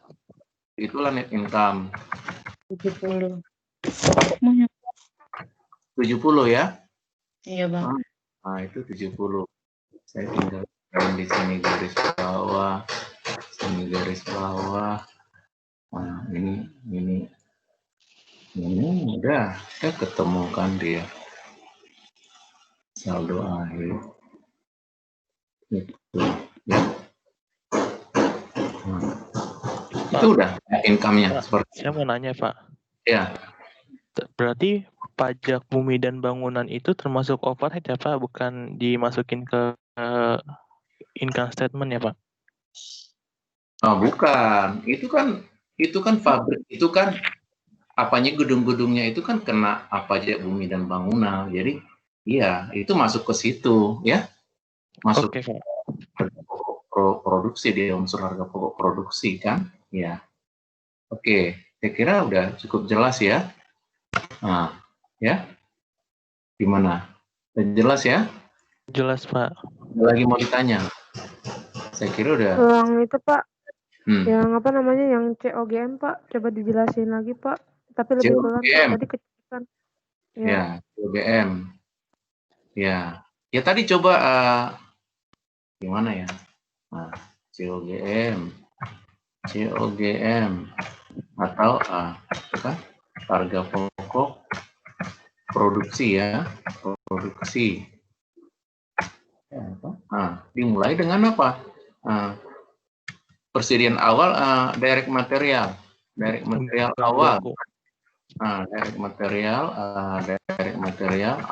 Itulah net income. 70. 70 ya? Iya, Pak. Nah, itu 70. Saya tinggal di sini garis bawah. Sini garis bawah. Nah, ini udah ketemu kan dia. Saldo akhir. Itu ya. Itu udah income-nya seperti. Saya mau nanya Pak. Ya. Berarti pajak bumi dan bangunan itu termasuk overhead ya Pak, bukan dimasukin ke income statement ya Pak? Oh, bukan. Itu kan pabrik, itu kan apanya gedung-gedungnya itu kan kena pajak bumi dan bangunan. Jadi iya, itu masuk ke situ ya. Masuk Oke Pak. harga pokok produksi, dia unsur harga pokok produksi kan. Ya. Oke, saya kira udah cukup jelas ya. Nah, ya. Gimana? Udah jelas ya? Jelas Pak. Ada lagi mau ditanya? Saya kira udah. Yang itu Pak, Hmm. yang apa namanya, yang COGM Pak, coba dijelasin lagi Pak. Tapi lebih pelan Pak, COGM. tadi kecepatan. Ya, COGM. Ya, ya tadi coba gimana ya? Nah, COGM atau apa? Harga pokok produksi ya, produksi. Ya, dimulai dengan apa? Persediaan awal direct material awal. Direct material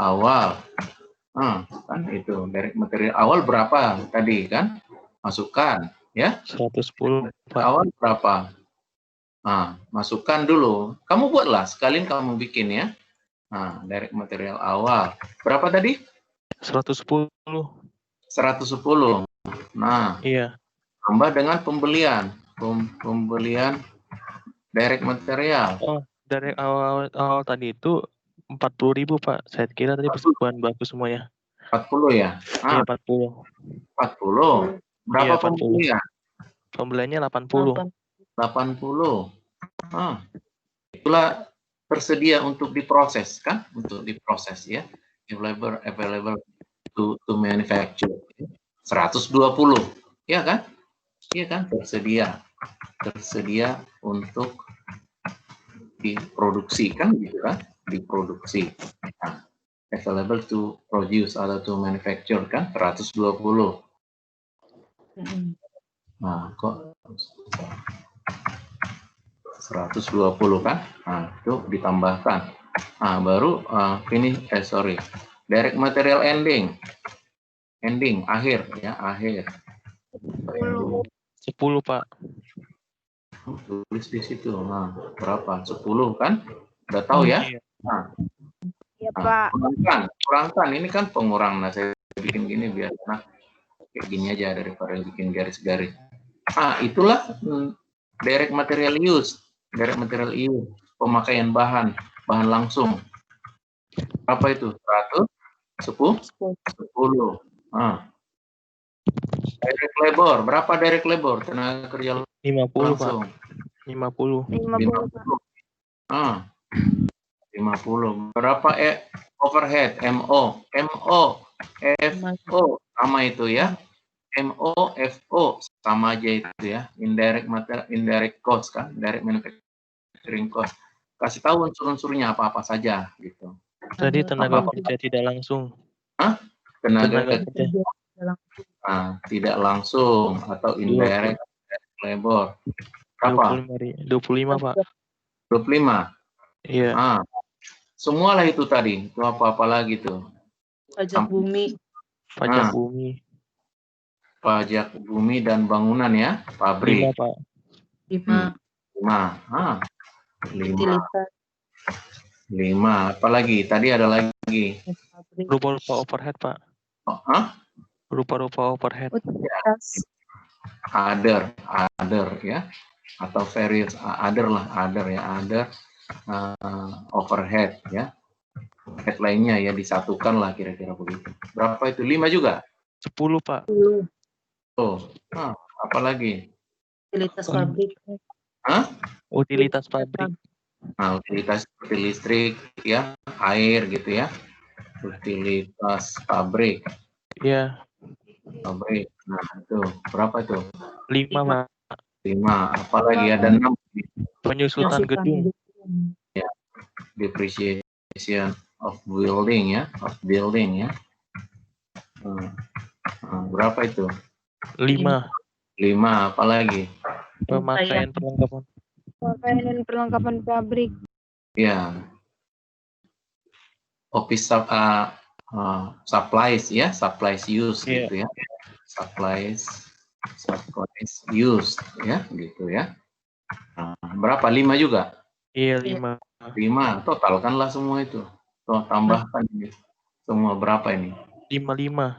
awal. Kan itu direct material awal berapa tadi kan? Masukkan ya. 110 Pak. Awal berapa? Masukkan dulu. Kamu buatlah, sekalian kamu bikin ya. Direct material awal. Berapa tadi? 110. 110. Nah, Iya. tambah dengan pembelian. Pembelian direct material. Oh, dari awal tadi itu 40.000 Pak. Saya kira tadi bahan baku semuanya. 40 ya? Iya 40. 40. Berapa Iya, 40. pembelian? Pembeliannya 80. 80. Itulah tersedia untuk diproses kan? Untuk diproses ya. Available to manufacture. 120. Ya kan? Iya kan? Tersedia untuk diproduksi kan gitu kan? Diproduksi. Available to produce atau to manufacture kan? 120. Nah, kok 120 kan? Itu ditambahkan. Baru direct material ending akhir ya, akhir. 10 Pak. Tulis di situ. Berapa? 10 kan? Udah tahu ya? Iya Pak. Kurangkan. Ini kan pengurang. Nah, saya bikin gini biar kayak gini aja daripada bikin garis-garis. Itulah direct material use. Pemakaian bahan langsung. Apa itu? 110. Direct labor. Berapa direct labor? Tenaga kerja 50 langsung. Pak. 50. 50. Berapa overhead? MO, FO sama itu ya. MO, FO sama aja itu ya. Indirect cost kan, direct manufacturing cost. Kasih tahu unsur-unsurnya apa-apa saja gitu. Tadi tenaga kerja tidak langsung. Tenaga kerja tidak langsung atau indirect labor. Berapa? 25 Pak. 25. Iya. Semualah itu tadi. Itu apa-apa lagi tuh? Pajak bumi. Pajak bumi dan bangunan ya, pabrik. 5 Pak. 5. Apalagi? Tadi ada lagi. Rupa-rupa overhead Pak. Rupa-rupa overhead. Other ya, atau various other overhead ya. Head lainnya ya disatukan lah kira-kira begitu. Berapa itu? 5 juga? 10 Pak. Apalagi? Utilitas pabrik. Utilitas pabrik. Utilitas seperti listrik ya, air gitu ya. Utilitas pabrik. Iya. Pabrik. Nah, itu berapa itu? 5 Pak. 5. Apalagi ada 6. Penyusutan gedung. Ya. Depreciation of building ya, berapa itu? 5. Apalagi? Pemakaian perlengkapan. Pakaian dan perlengkapan pabrik. Ya. office supplies ya, supplies use gitu ya. Supplies use ya, gitu ya. Nah, berapa? 5 juga? Iya, 5. 5, totalkanlah semua itu. Tambahkan ini. Semua berapa ini? 55.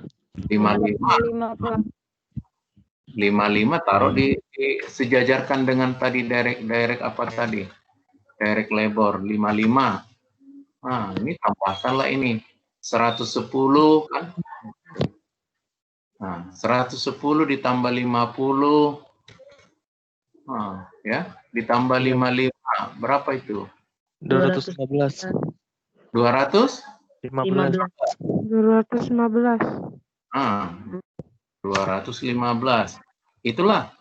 55. 55 taruh sejajarkan dengan tadi direct apa tadi? Direct labor 55. Nah, ini tambahkanlah ini 110 kan? Nah, 110 ditambah 50. Nah, ya, ditambah 55. Berapa itu? 215. 200? 15. 215. Ah, 215. Itulah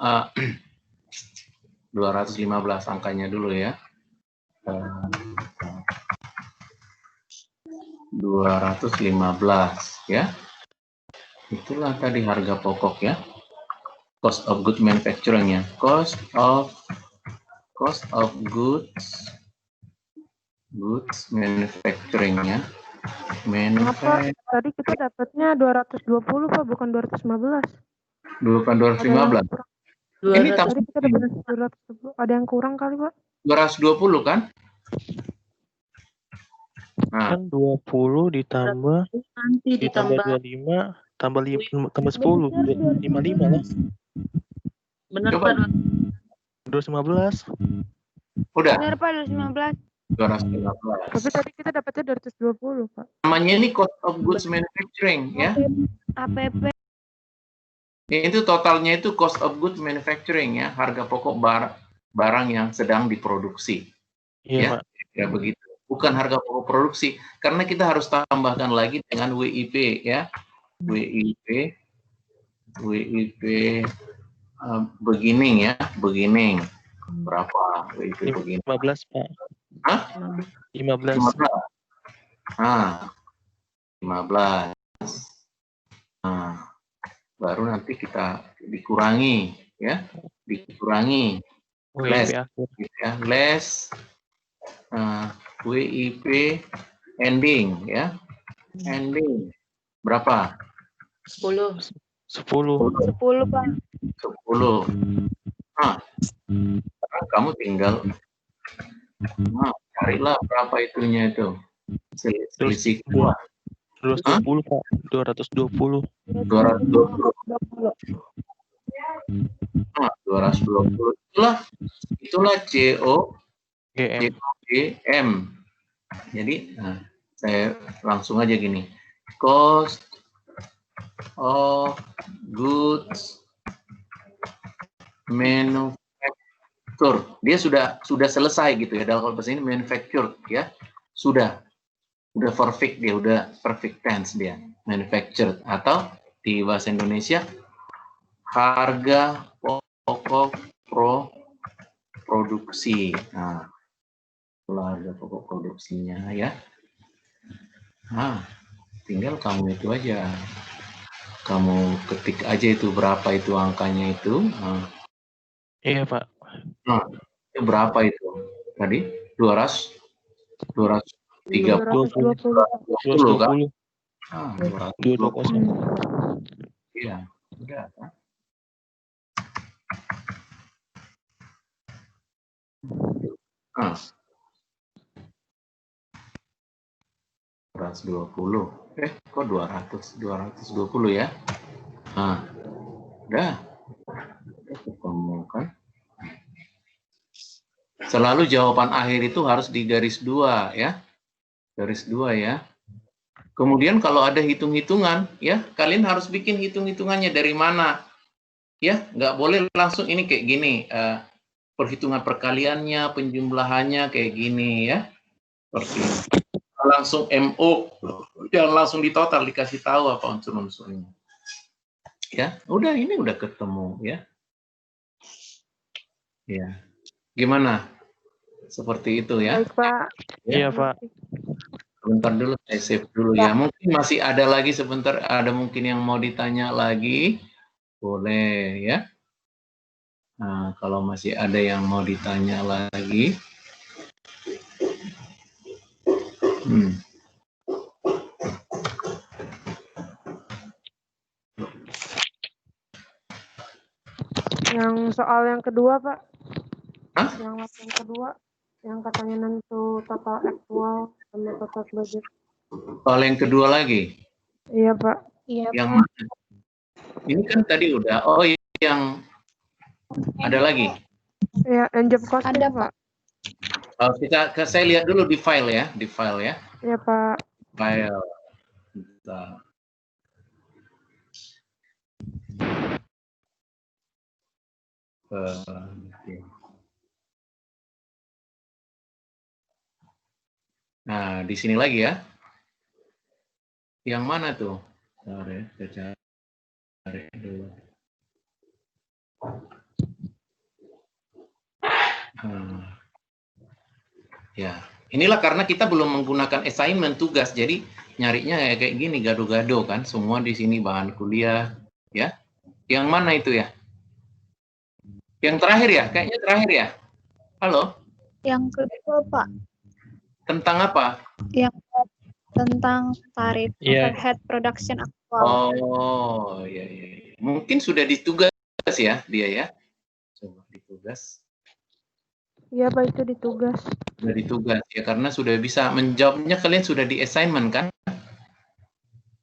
215 angkanya dulu ya. 215 ya. Itulah tadi harga pokok ya. Cost of good manufacturing-nya. Cost of goods manufacturing-nya. Kenapa tadi kita dapatnya 220 Pak, bukan 215? Bukan 215. Ini Tadi kita dapat 210. Ada yang kurang kali Pak? 220 kan? Nah, Kan 20 ditambah Nanti ditambah 25 tambah 10 55 lah. benar coba. Pak. 215. Udah. Benar Pak, 215. 215. Tapi tadi kita dapatnya 220 Pak. Namanya ini cost of goods manufacturing ya. APP. Itu totalnya itu cost of goods manufacturing ya, harga pokok barang yang sedang diproduksi. Iya, ya, Pak. ya begitu. Bukan harga pokok produksi, karena kita harus tambahkan lagi dengan WIP ya. WIP beginning ya, beginning. Berapa WIP beginning? 15, Pak. Hah? 15. 15. Nah, baru nanti kita dikurangi ya, dikurangi less, ya, less WIP ending ya, ending berapa? 10 Pak. 10. Nah, sekarang kamu tinggal carilah berapa itunya itu, selisih kuat. 220 Pak, 220. 220. Nah, 220 itulah COGM. Jadi, saya langsung aja gini. Cost of goods manufactured. Dia sudah selesai gitu ya. Dalam bahasa ini manufactured ya. Sudah perfect dia, udah perfect tense dia. Manufactured atau di bahasa Indonesia harga pokok produksi. Nah, harga pokok produksinya ya. Nah, tinggal kamu itu aja. Kamu ketik aja itu berapa itu angkanya itu. Nah. Iya, Pak. Nah, itu berapa itu? Tadi 230 kan? Ah, 220. Iya, udah kan? Ah. 220. Kok 220 ya? Nah, udah ketemu kan? Selalu jawaban akhir itu harus di garis 2 ya. Garis 2 ya. Kemudian kalau ada hitung-hitungan ya, kalian harus bikin hitung-hitungannya dari mana. Ya, nggak boleh langsung ini kayak gini. Perhitungan perkaliannya, penjumlahannya kayak gini ya. Seperti langsung MO, jangan langsung ditotal, dikasih tahu apa unsur-unsurnya. Ya, udah ini udah ketemu ya. Ya. Gimana? Seperti itu ya. Baik, Pak. Iya, Pak. Sebentar dulu, saya save dulu ya. Mungkin masih ada lagi sebentar, ada mungkin yang mau ditanya lagi. Boleh ya. Nah, kalau masih ada yang mau ditanya lagi. Yang soal yang kedua, Pak. Hah? Yang kedua, yang katanya nentu total aktual sama total budget. Soal yang kedua lagi. Iya, Pak. Iya, Yang mana? Ini kan tadi udah. Oh, yang ada lagi. Iya, yang job costing, Ada, Pak. Oh, saya lihat dulu di file ya, Iya, Pak. File. Bentar. Nah, di sini lagi ya. Yang mana tuh? Bentar ya, saya cari dulu. Ya, inilah karena kita belum menggunakan assignment tugas, jadi nyarinya kayak gini, gado-gado kan, semua di sini bahan kuliah, ya. Yang mana itu ya? Yang terakhir ya? Kayaknya terakhir ya? Halo? Yang kedua, Pak. Tentang apa? Yang tentang tarif overhead production aktual. Oh, iya. Mungkin sudah ditugas ya, dia ya? Coba ditugas. Iya, Pak, itu ditugas. Sudah ditugas ya, karena sudah bisa menjawabnya, kalian sudah di assignment kan?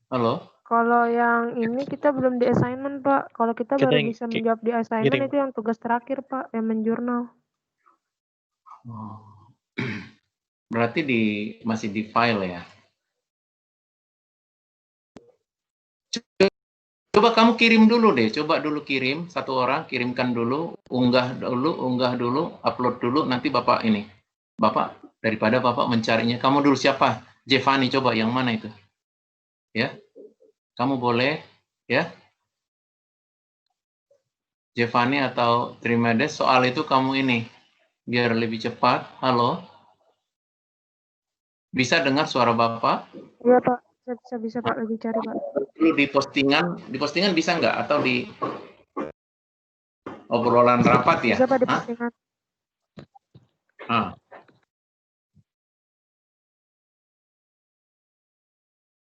Halo? Kalau yang ini kita belum di assignment, Pak. Kalau kita baru bisa menjawab di assignment itu yang tugas terakhir, Pak, yang menjurnal. Oh. Berarti masih di file ya? Coba kamu kirim dulu deh, coba dulu kirim, satu orang kirimkan dulu, unggah dulu, upload dulu, nanti Bapak ini. Bapak, daripada Bapak mencarinya, kamu dulu siapa? Jevani, coba yang mana itu? Ya, kamu boleh, ya. Jevani atau Trimedes, soal itu kamu ini, biar lebih cepat. Halo? Bisa dengar suara Bapak? Iya, Pak. Bisa Pak, lagi cari, Pak. Dulu di postingan bisa nggak? Atau di obrolan rapat ya? Bisa, Pak, di postingan.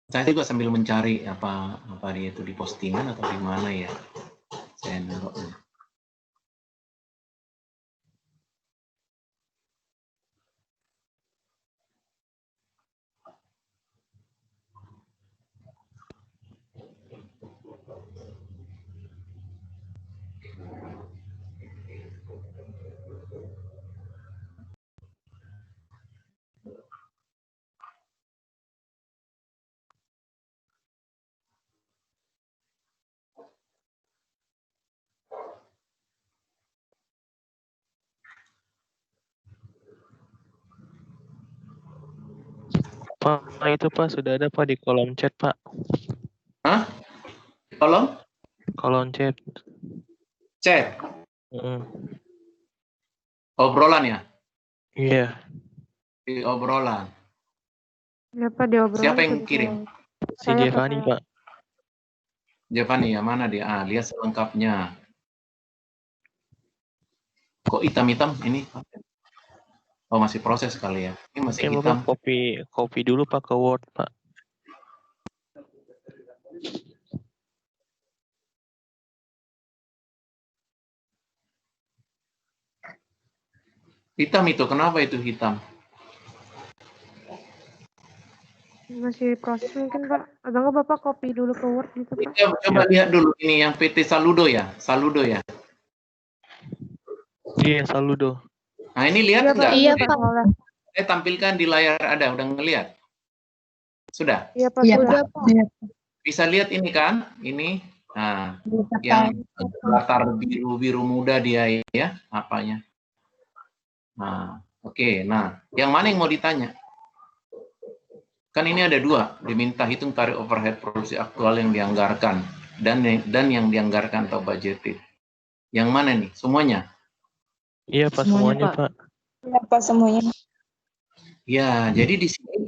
Saya juga sambil mencari apa dia itu di postingan atau di mana ya. Saya naruhnya. Pak, itu Pak sudah ada Pak di kolom chat Pak. Hah? Kolom? Kolom chat. Chat. Obrolan ya? Iya. Di obrolan. Ya, Pak, di obrolan. Siapa yang kirim? Si Jevani Pak. Jevani ya, mana dia? Lihat selengkapnya. Kok hitam-hitam ini? Oh, masih proses kali ya. Ini masih hitam. Bapak copy dulu Pak ke Word Pak. Hitam itu, kenapa itu hitam? Masih proses mungkin, Pak. Atau nggak Bapak copy dulu ke Word gitu, Pak? Coba lihat dulu, ini yang PT Saludo ya? Saludo ya? Iya, Saludo. Nah, ini lihat nggak? Iya, Pak. Saya tampilkan di layar ada, udah ngelihat? Sudah? Iya, Pak. Sudah, Pak. Bisa lihat ini kan? Ini. Nah, yang latar biru-biru muda dia ya, apanya? Nah, oke. Nah, yang mana yang mau ditanya? Kan ini ada dua, diminta hitung tarif overhead produksi aktual yang dianggarkan dan yang dianggarkan atau budgeted. Yang mana nih? Semuanya? Iya Pak, semuanya Pak. Iya, Pak, semuanya. Ya, jadi di sini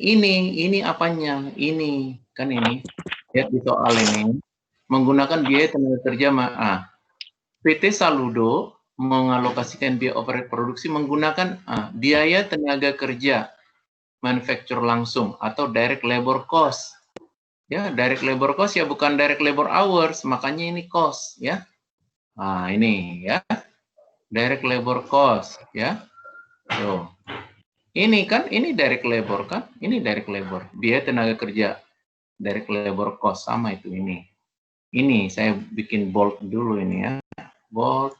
ini apanya? Ini kan ini. Lihat di soal ini menggunakan biaya tenaga kerja PT Saludo mengalokasikan biaya overhead produksi menggunakan biaya tenaga kerja manufacture langsung atau direct labor cost. Ya, direct labor cost ya bukan direct labor hours, makanya ini cost ya. Nah, ini ya. Direct labor cost ya. Tuh. Ini kan, ini direct labor kan? Ini direct labor. Biaya tenaga kerja. Direct labor cost sama itu ini. Ini saya bikin bold dulu ini ya. Bold.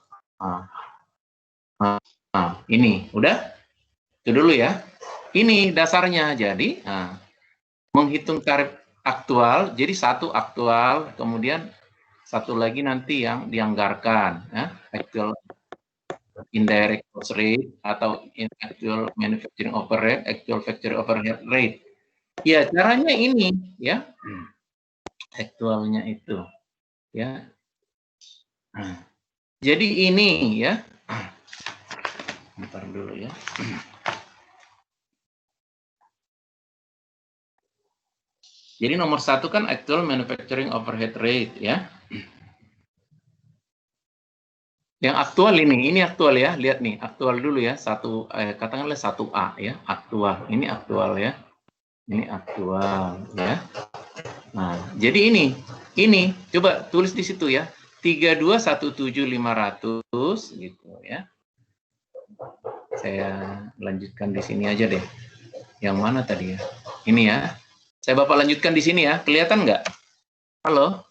Ini udah. Itu dulu ya. Ini dasarnya. Jadi, menghitung tarif aktual. Jadi satu aktual, kemudian satu lagi nanti yang dianggarkan. Ya. Actual indirect cost rate atau actual manufacturing overhead, actual factory overhead rate. Ya, caranya ini ya. Aktualnya itu ya. Jadi ini ya. Bentar dulu ya. Jadi nomor satu kan actual manufacturing overhead rate ya. Yang aktual ini aktual ya, lihat nih, aktual dulu ya, katakanlah 1A ya, aktual, ini aktual ya, ini aktual ya. Nah, jadi ini, coba tulis di situ ya, 3217.500 gitu ya. Saya lanjutkan di sini aja deh, yang mana tadi ya, ini ya, saya Bapak lanjutkan di sini ya, kelihatan nggak? Halo?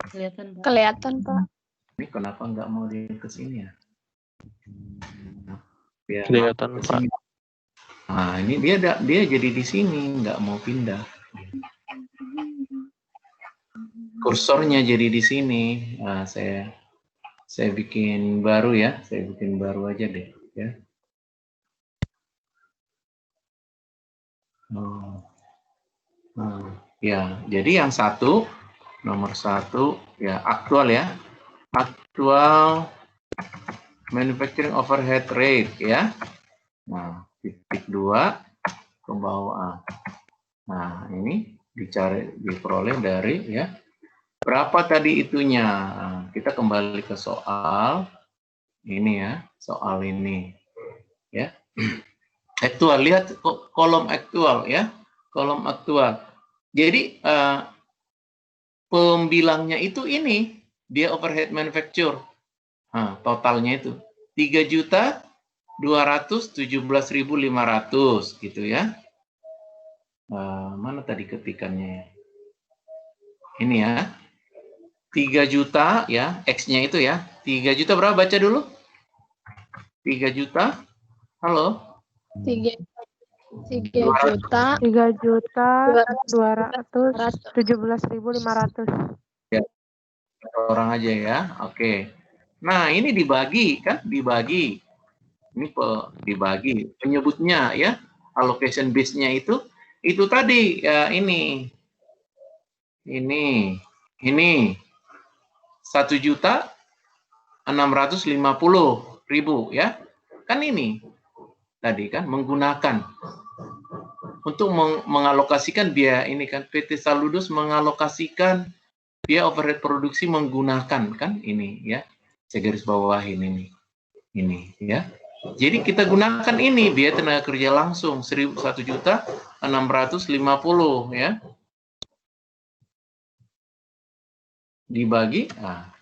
Kelihatan, Pak. Kelihatan, Pak. Ini kenapa nggak mau ke sini ya? Biar Kelihatan, Pak. Nah, ini dia jadi di sini, nggak mau pindah. Kursornya jadi di sini. Nah, saya bikin baru ya, saya bikin baru aja deh ya. Ya, jadi yang satu, nomor satu ya aktual ya. Aktual manufacturing overhead rate ya. Nah, titik 2 ke bawah. Nah, ini diperoleh dari ya. Berapa tadi itunya? Nah, kita kembali ke soal ini ya, soal ini ya. Aktual, lihat kolom aktual ya. Kolom aktual. Jadi pembilangnya itu ini, dia overhead manufacture. Nah, totalnya itu 3.217.500 gitu ya. Mana tadi ketikannya? Ini ya. 3 juta ya, X-nya itu ya. 3 juta berapa, baca dulu? 3 juta. Halo? 3 juta 3.217.500. Ya, orang aja ya. Oke. Nah, ini dibagi kan, dibagi. Ini dibagi. Penyebutnya ya, allocation base-nya itu tadi ya ini 1.650.000 ya. Kan ini tadi kan menggunakan untuk mengalokasikan biaya ini kan, PT Saludos mengalokasikan biaya overhead produksi menggunakan kan ini ya. Saya garis bawahin ini ya. Jadi kita gunakan ini biaya tenaga kerja langsung 1.650.000 ya. Dibagi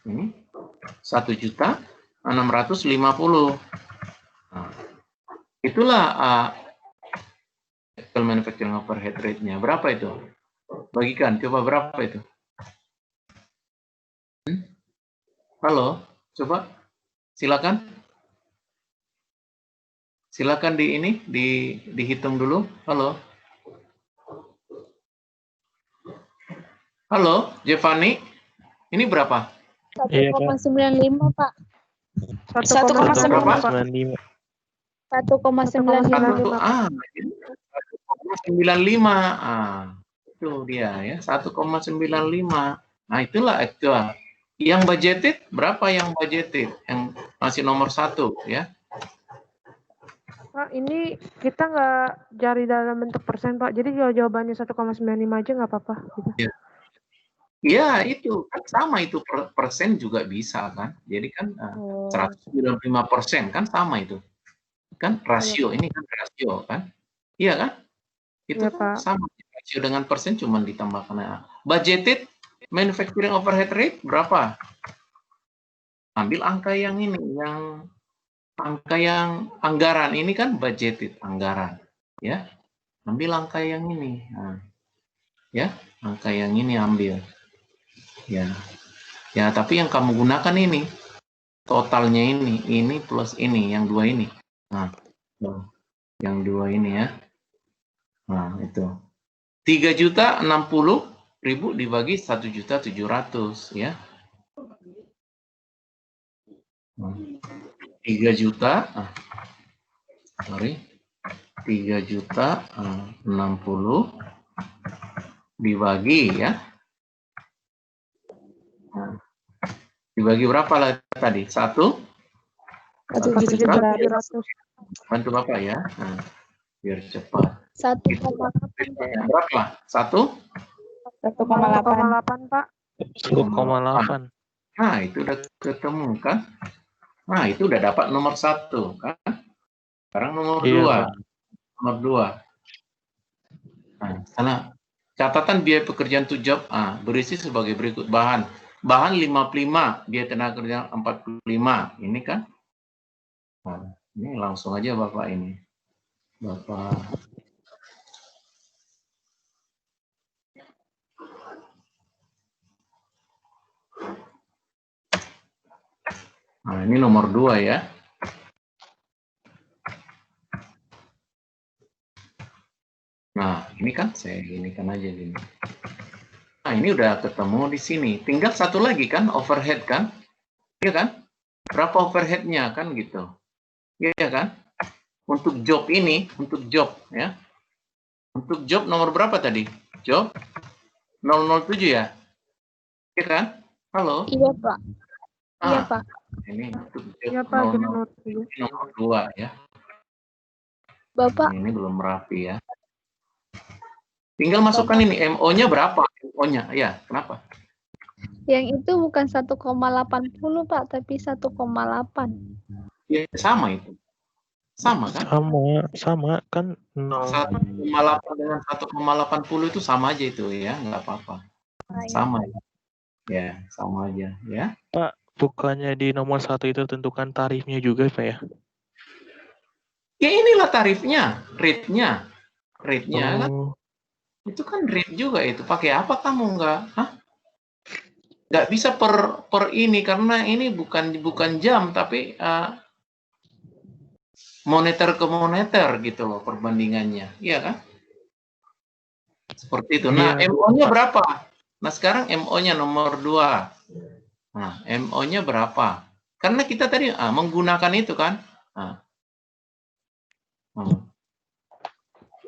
ini 1.650.000. Nah, itulah actual manufacturing overhead rate-nya. Berapa itu? Bagikan, coba berapa itu? Halo, coba silakan. Silakan dihitung dulu. Halo. Halo, Giovanni. Ini berapa? 1,95, Pak. 1,95. 1,95. 1,95. Itu dia ya, 1,95. Nah, itulah actual. Yang budgeted berapa yang budgeted? Yang masih nomor 1 ya. Pak, ini kita nggak cari dalam bentuk persen, Pak. Jadi jawabannya 1,95 aja nggak apa-apa. Gitu. Ya. Ya, itu kan sama itu persen juga bisa kan. Jadi kan 195% kan sama itu. Kan rasio, ini kan rasio kan. Iya kan? Itu ya, kan Pak. sama. Rasio dengan persen cuma ditambahkan. Budgeted manufacturing overhead rate berapa? ambil angka yang ini, yang angka yang anggaran ini kan budgeted anggaran, ya. Ambil angka yang ini, nah, ya, angka yang ini ambil, ya. Ya, tapi yang kamu gunakan ini totalnya ini plus ini, yang dua ini. Nah, yang dua ini ya. Nah, itu 3.060.000 dibagi 1.700.000 ya. 3 juta, sorry, 3.060.000 dibagi ya. Nah, dibagi berapa lah tadi? 1.700. Bantu Bapak ya. Nah, biar cepat. 1,8 Berapa? 1,8 Pak. 1,8. Nah, itu udah ketemu kan? Nah, itu udah dapat nomor 1 kan? Sekarang nomor 2. Nomor 2. Nah, sana catatan biaya pekerjaan to job berisi sebagai berikut. Bahan 55, biaya tenaga kerja 45. Ini kan? Nah, ini langsung aja Bapak ini. Bapak Nah, ini nomor 2 ya. Nah, ini kan saya ini kan aja gini. Nah, ini udah ketemu di sini. Tinggal satu lagi kan, overhead kan? Iya kan? Berapa overheadnya kan gitu. Iya kan? Untuk job ini, untuk job ya. Untuk job nomor berapa tadi? Job 007 ya? Iya kan? Halo? Iya, Pak. Iya, Pak. Ini untuk job Iya Pak, nomor 2 ya. Bapak, Ini belum rapi ya. Tinggal masukkan ini, MO-nya berapa? MO-nya, ya, kenapa? yang itu bukan 1,80 Pak, tapi 1,8. Ya, sama itu. Sama kan? Sama kan 1,8 dengan 1,80 itu sama aja itu ya, nggak apa-apa. Sama ya. Ya, sama aja ya. Pak, bukannya di nomor 1 itu tentukan tarifnya juga Pak ya? Ya inilah tarifnya, rate-nya. Rate-nya kan. Itu kan rate juga itu. Pakai apa kamu nggak? Nggak bisa per ini karena ini bukan jam tapi moneter ke moneter gitu loh perbandingannya. Iya kan? Seperti itu. Nah, Iya, MO-nya berapa? Nah, sekarang MO-nya nomor 2. Nah, MO-nya berapa? Karena kita tadi menggunakan itu kan.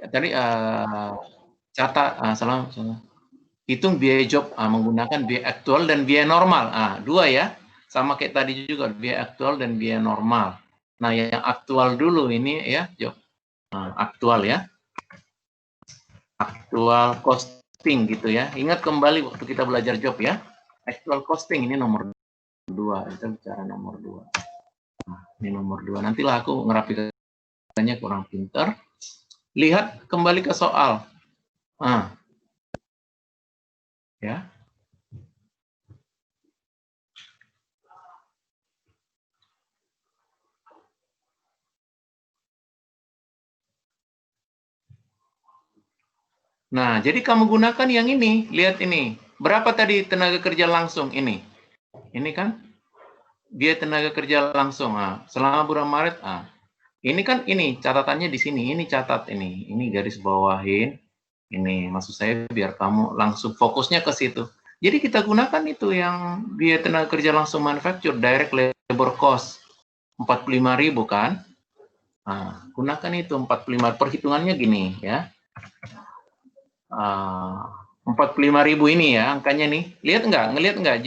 Tadi catat salah. Hitung biaya job menggunakan biaya aktual dan biaya normal. 2 ya. Sama kayak tadi juga biaya aktual dan biaya normal. Nah, yang aktual dulu ini ya, job. Aktual ya. Aktual costing gitu ya. Ingat kembali waktu kita belajar job ya. Actual costing ini nomor 2. Kita bicara nomor 2. Nah, ini nomor 2. Nantilah aku ngerapikannya kurang pintar. Lihat kembali ke soal. Ya. Nah, jadi kamu gunakan yang ini. Lihat ini. Berapa tadi tenaga kerja langsung ini? Ini kan dia tenaga kerja langsung. Selama bulan Maret. Ini kan ini catatannya di sini. Ini catat ini. Ini garis bawahin. Ini maksud saya biar kamu langsung fokusnya ke situ. Jadi kita gunakan itu yang biaya tenaga kerja langsung manufacture, direct labor cost 45.000 kan? Gunakan itu 45. Perhitungannya gini ya. 45.000 ini ya angkanya nih. Lihat nggak? Ngelihat nggak?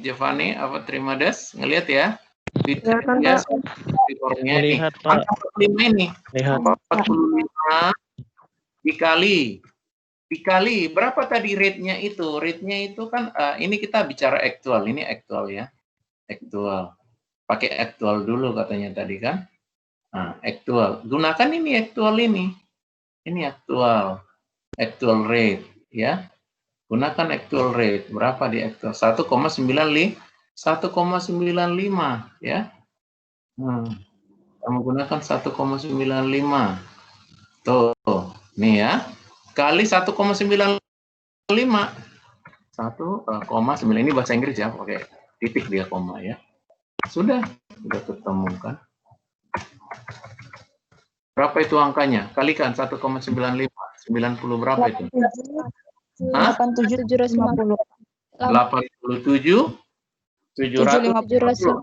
Giovanni apa Trimades? Ngelihat ya? Lihat, Melihat Pak. 45 ini. Lihat. 45 dikali berapa tadi rate-nya itu? Rate-nya itu kan ini kita bicara aktual. Ini aktual ya. Aktual. Pakai aktual dulu katanya tadi kan? Aktual. Gunakan ini aktual ini. Ini aktual. Actual rate ya. Gunakan actual rate. Berapa di actual? 1,959 1,95 ya. Kamu gunakan 1,95. Tuh, nih ya. Kali 1,95. 1,9 ini bahasa Inggris ya, oke. Titik dia koma ya. Sudah ketemu kan. Berapa itu angkanya? Kalikan 1,95. 90 berapa itu? 8750. 87 750.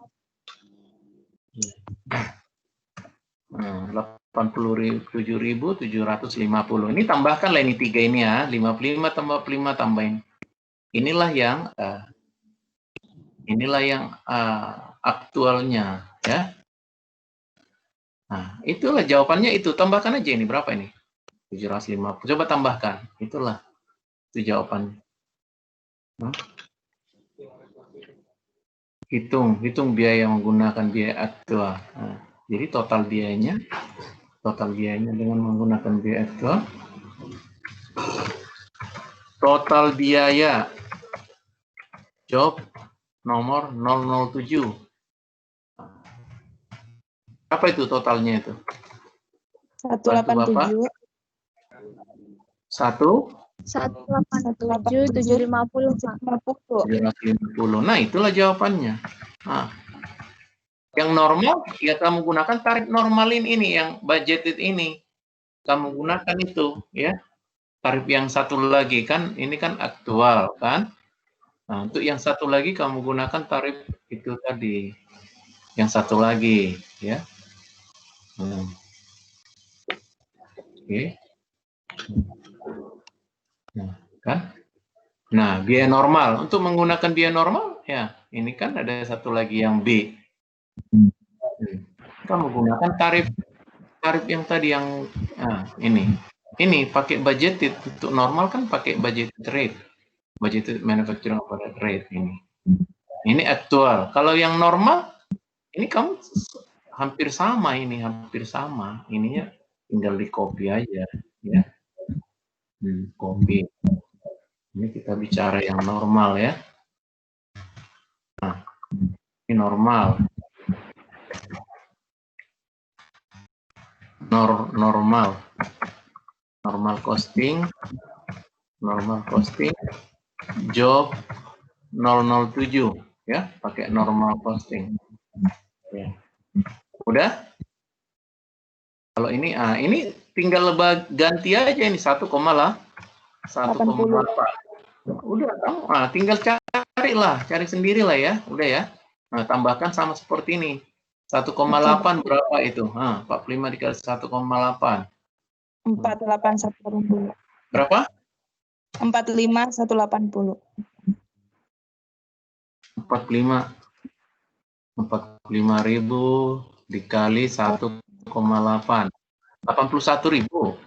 87.750. Ini tambahkanlah ini 3 ini ya. 55 tambah 5 tambahin. Inilah yang aktualnya ya. Nah, itulah jawabannya itu. Tambahkan aja ini berapa ini? 750. Coba tambahkan. Itulah itu jawabannya. Hitung biaya menggunakan biaya aktual. Nah, jadi total biayanya dengan menggunakan biaya aktual. Total biaya job nomor 007. Apa itu totalnya itu? 187. 187.750, Pak. 750. Nah, itulah jawabannya. Nah, yang normal, ya kamu gunakan tarif normalin ini, yang budgeted ini. Kamu gunakan itu, ya. Tarif yang satu lagi, kan, ini kan aktual, kan. Nah, untuk yang satu lagi, kamu gunakan tarif itu tadi. Yang satu lagi, ya. Oke. Nah, kan? Nah, biaya normal. Untuk menggunakan biaya normal, ya, ini kan ada satu lagi yang B. Kamu gunakan tarif yang tadi yang ini. Ini pakai budgeted. Untuk normal kan pakai budgeted rate. Budgeted manufacturing overhead rate ini. Ini aktual. Kalau yang normal, ini kamu hampir sama ini, hampir sama. Ininya tinggal di copy aja, ya. Copy. Ini kita bicara yang normal ya. Nah, ini normal. Normal costing, job 007 ya, pakai normal costing. Ya. Udah? Kalau ini tinggal ganti aja ini 1,8. Udah, tinggal cari sendirilah ya, udah ya. Nah, tambahkan sama seperti ini. 1,8 berapa itu? 45 dikali 1,8. 45180. Berapa? 45180. 45.000 dikali 1,8. 81.000.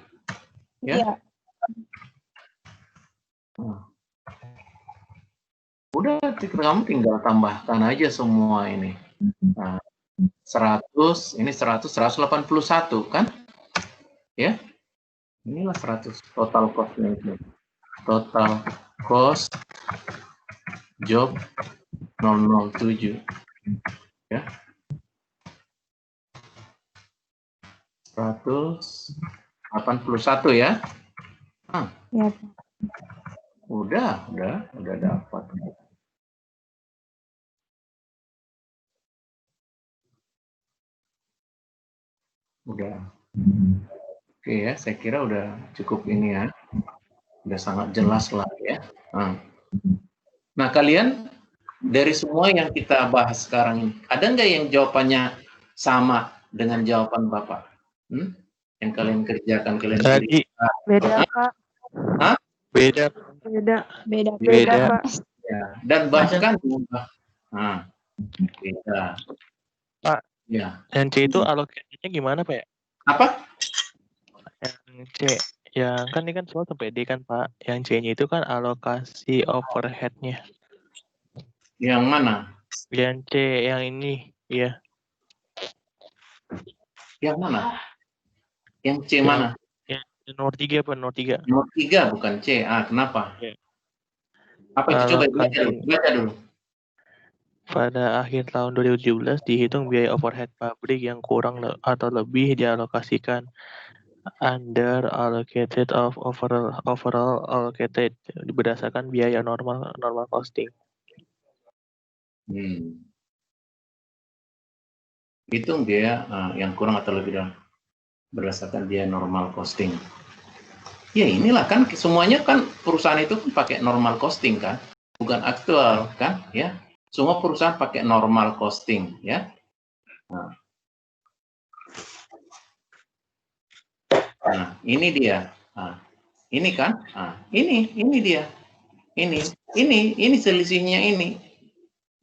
Ya. Iya. Udah, kamu tinggal tambahkan aja semua ini. Nah, 100, ini 181 kan? Ya. Inilah 100 total cost-nya itu. Total cost job 007. Ya. 181 ya. Ya. Udah dapat. Udah. Oke ya, saya kira udah cukup ini ya. Udah sangat jelas lah ya. Nah, kalian dari semua yang kita bahas sekarang ini, ada nggak yang jawabannya sama dengan jawaban Bapak? Yang kalian kerjakan, kalian Tadi. Beda, Pak. Hah? Beda, Pak. Ya. Dan bahkan beda. Pak, ya. yang C itu alokasinya gimana, Pak? Apa? Yang C, yang kan ini kan soal sampai D kan, Pak. Yang C-nya itu kan alokasi overhead-nya. Yang mana? Yang C, yang ini, iya. Yang mana? Yang C mana? Yang nomor 3, Pak, nomor 3. Nomor 3 bukan C. Kenapa? Ya. Apa itu? Coba baca dulu. Pada akhir tahun 2017 dihitung biaya overhead pabrik yang kurang atau lebih dialokasikan under allocated of overall allocated berdasarkan biaya normal costing. Hitung biaya yang kurang atau lebih berdasarkan biaya normal costing. Ya inilah kan semuanya kan perusahaan itu kan pakai normal costing kan, bukan aktual kan ya. Semua perusahaan pakai normal costing ya. Nah, ini dia. Ini kan, ini dia. Ini selisihnya ini.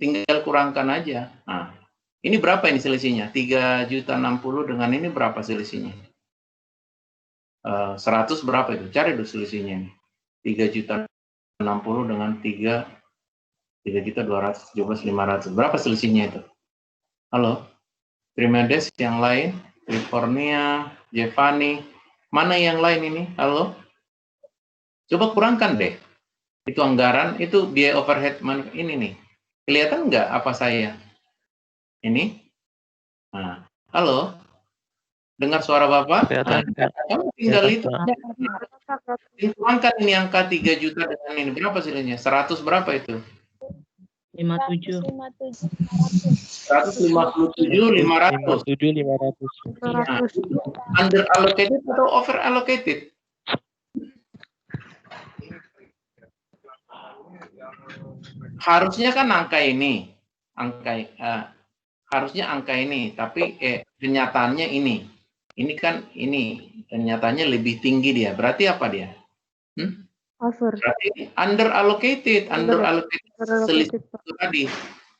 Tinggal kurangkan aja. Nah, ini berapa ini selisihnya? 3.060 dengan ini berapa selisihnya? 100 berapa itu? Cari dulu selisihnya. 3.060 dengan 3.217.500. Berapa selisihnya itu? Halo? Trimedes yang lain? California, Giovanni, mana yang lain ini? Halo? Coba kurangkan deh. Itu anggaran, itu biaya overhead ini nih. Kelihatan nggak apa saya? Ini? Nah, halo? Dengar suara Bapak? Kelihatan, Kamu tinggal itu. Pak. Kurangkan ini angka 3 juta dengan ini. Berapa selisihnya? 100 berapa itu? 57. 157.500. 57.500. Nah, under allocated atau over allocated? Harusnya kan angka ini, harusnya angka ini, tapi kenyataannya ini. Ini kan ini kenyataannya lebih tinggi dia. Berarti apa dia? Over. Berarti under allocated selisih itu tadi.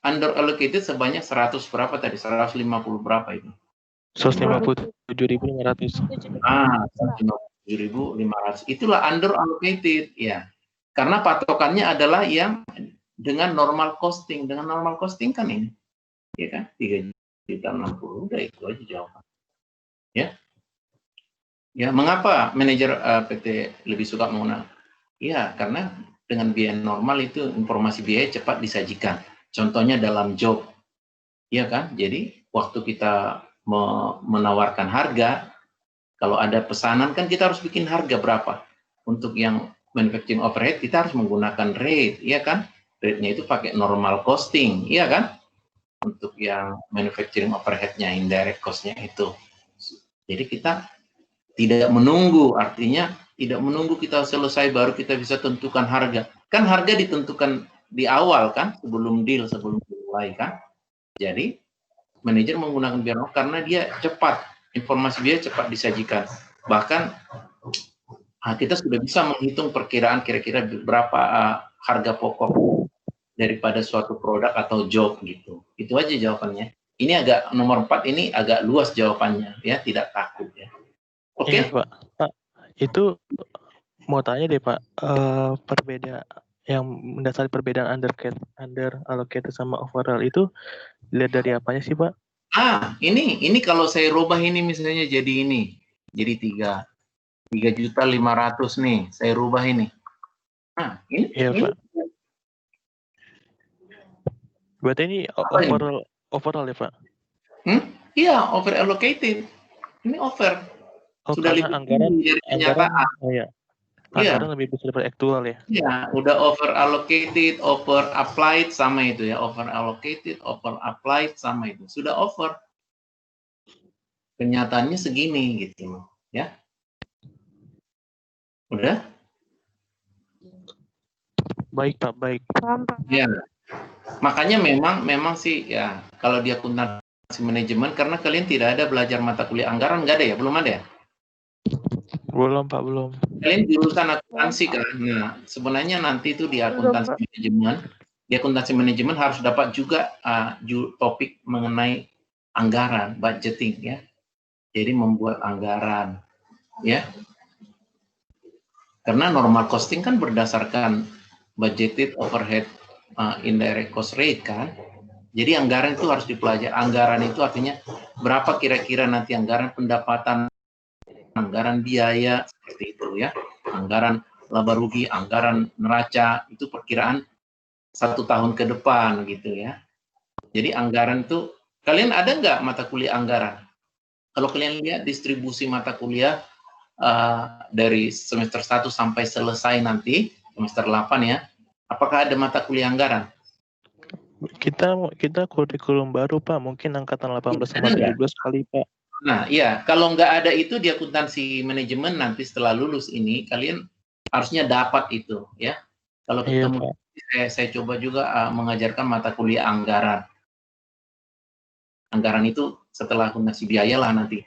Under allocated sebanyak 100 berapa tadi? 150 berapa itu? 157.500. 157.500. Itulah under allocated ya. Karena patokannya adalah yang dengan normal costing. Dengan normal costing kan ini. Ya kan? 3.060 udah itu aja jawaban. Ya. Ya, mengapa manajer PT lebih suka menggunakan? Ya, karena dengan biaya normal itu informasi biaya cepat disajikan. Contohnya dalam job. Ya kan? Jadi waktu kita menawarkan harga, kalau ada pesanan kan kita harus bikin harga berapa. Untuk yang manufacturing overhead kita harus menggunakan rate, iya kan? Rate-nya itu pakai normal costing, iya kan? Untuk yang manufacturing overhead-nya, indirect cost-nya itu. Jadi kita tidak menunggu, artinya tidak menunggu kita selesai baru kita bisa tentukan harga. Kan harga ditentukan di awal kan, sebelum deal, sebelum dimulai kan. Jadi manajer menggunakan biaya normal karena dia cepat, informasi biaya cepat disajikan. Bahkan kita sudah bisa menghitung perkiraan kira-kira berapa harga pokok daripada suatu produk atau job gitu. Itu aja jawabannya. Ini agak nomor 4 ini agak luas jawabannya ya, tidak takut ya. Oke, Iya, Pak. Pak, itu mau tanya deh Pak, perbedaan yang mendasari perbedaan under allocated sama overall itu lihat dari apanya sih Pak? Ini kalau saya rubah ini misalnya jadi ini, jadi 3.500.000 nih, saya rubah ini. Nah, ini. Iya ini. Pak. Berarti ini overall ya Pak? Iya, over allocated. Ini over. Sudah lebih anggaran, dari kenyataan. Oh ya. Anggaran lebih besar daripada aktual ya? Iya, udah over allocated, over applied sama itu ya. Over allocated, over applied sama itu. Sudah over. Kenyataannya segini gitu ya. Udah? Baik Pak, baik. Ya. Makanya memang sih ya kalau di akuntansi manajemen karena kalian tidak ada belajar mata kuliah anggaran, nggak ada ya? Belum ada ya? Belum Pak, belum. Kalian jurusan akuntansi kan? Nah, sebenarnya nanti itu di akuntansi manajemen harus dapat juga topik mengenai anggaran, budgeting ya. Jadi membuat anggaran ya. Karena normal costing kan berdasarkan budgeted overhead indirect cost rate kan. Jadi anggaran itu harus dipelajari. Anggaran itu artinya berapa kira-kira nanti anggaran pendapatan, anggaran biaya seperti itu ya. Anggaran laba rugi, anggaran neraca itu perkiraan 1 tahun ke depan gitu ya. Jadi anggaran itu, kalian ada nggak mata kuliah anggaran? Kalau kalian lihat distribusi mata kuliah dari semester 1 sampai selesai nanti, semester 8 ya, apakah ada mata kuliah anggaran? Kita kurikulum baru, Pak. Mungkin angkatan 18 sama Ada nggak? 17 kali, Pak. Nah, iya, kalau nggak ada itu di akuntansi manajemen nanti setelah lulus ini, kalian harusnya dapat itu, ya. Kalau Iya, ketemu, Pak. saya coba juga mengajarkan mata kuliah anggaran. Anggaran itu setelah akuntansi biaya lah nanti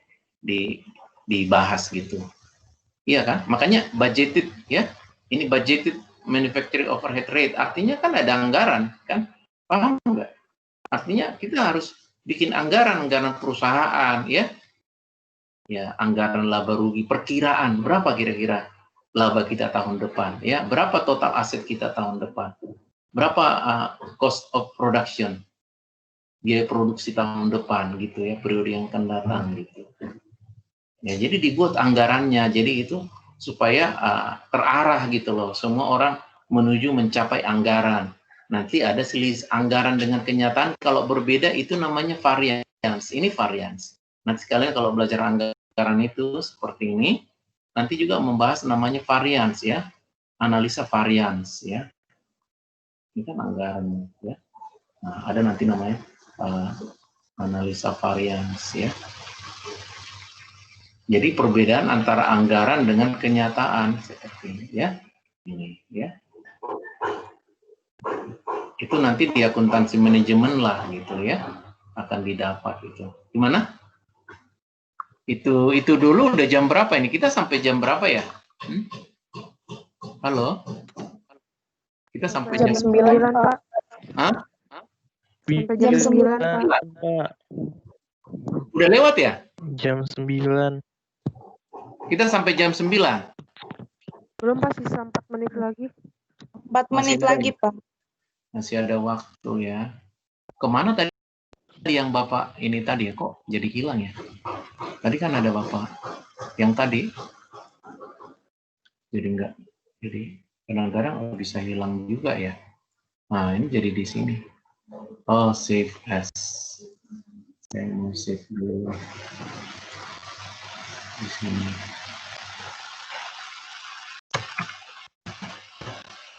dibahas gitu. Iya kan? Makanya budgeted, ya. Ini budgeted manufacturing overhead rate. Artinya kan ada anggaran, kan? Paham nggak? Artinya kita harus bikin anggaran perusahaan, ya. Ya, anggaran laba rugi, perkiraan berapa kira-kira laba kita tahun depan, ya, berapa total aset kita tahun depan, berapa cost of production, biaya produksi tahun depan gitu ya, periode yang akan datang gitu. Ya, jadi dibuat anggarannya, jadi itu supaya terarah gitu loh, semua orang menuju mencapai anggaran. Nanti ada selisih anggaran dengan kenyataan, kalau berbeda itu namanya variance, ini variance. Nanti sekalian kalau belajar anggaran itu seperti ini, nanti juga membahas namanya variance ya, analisa variance ya. Ini kan anggaran ya. Nah, ada nanti namanya analisa variance ya. Jadi perbedaan antara anggaran dengan kenyataan seperti ini ya. Ini ya. Itu nanti di akuntansi manajemen lah gitu ya, akan didapat itu. Gimana? Itu dulu udah jam berapa ini? Kita sampai jam berapa ya? Halo? Kita sampai jam 9, Pak. Hah? Sampai jam 9, Pak. Udah lewat ya? Jam 9. Kita sampai jam 9. Belum, Pak, sisa 4 menit lagi. 4 menit lagi, Pak. Masih ada waktu ya. Kemana tadi yang Bapak ini tadi ya? Kok jadi hilang ya? Tadi kan ada Bapak yang tadi. Jadi enggak. Jadi kadang-kadang bisa hilang juga ya. Nah, ini jadi di sini. Oh, save as. Saya mau save dulu. Di sini.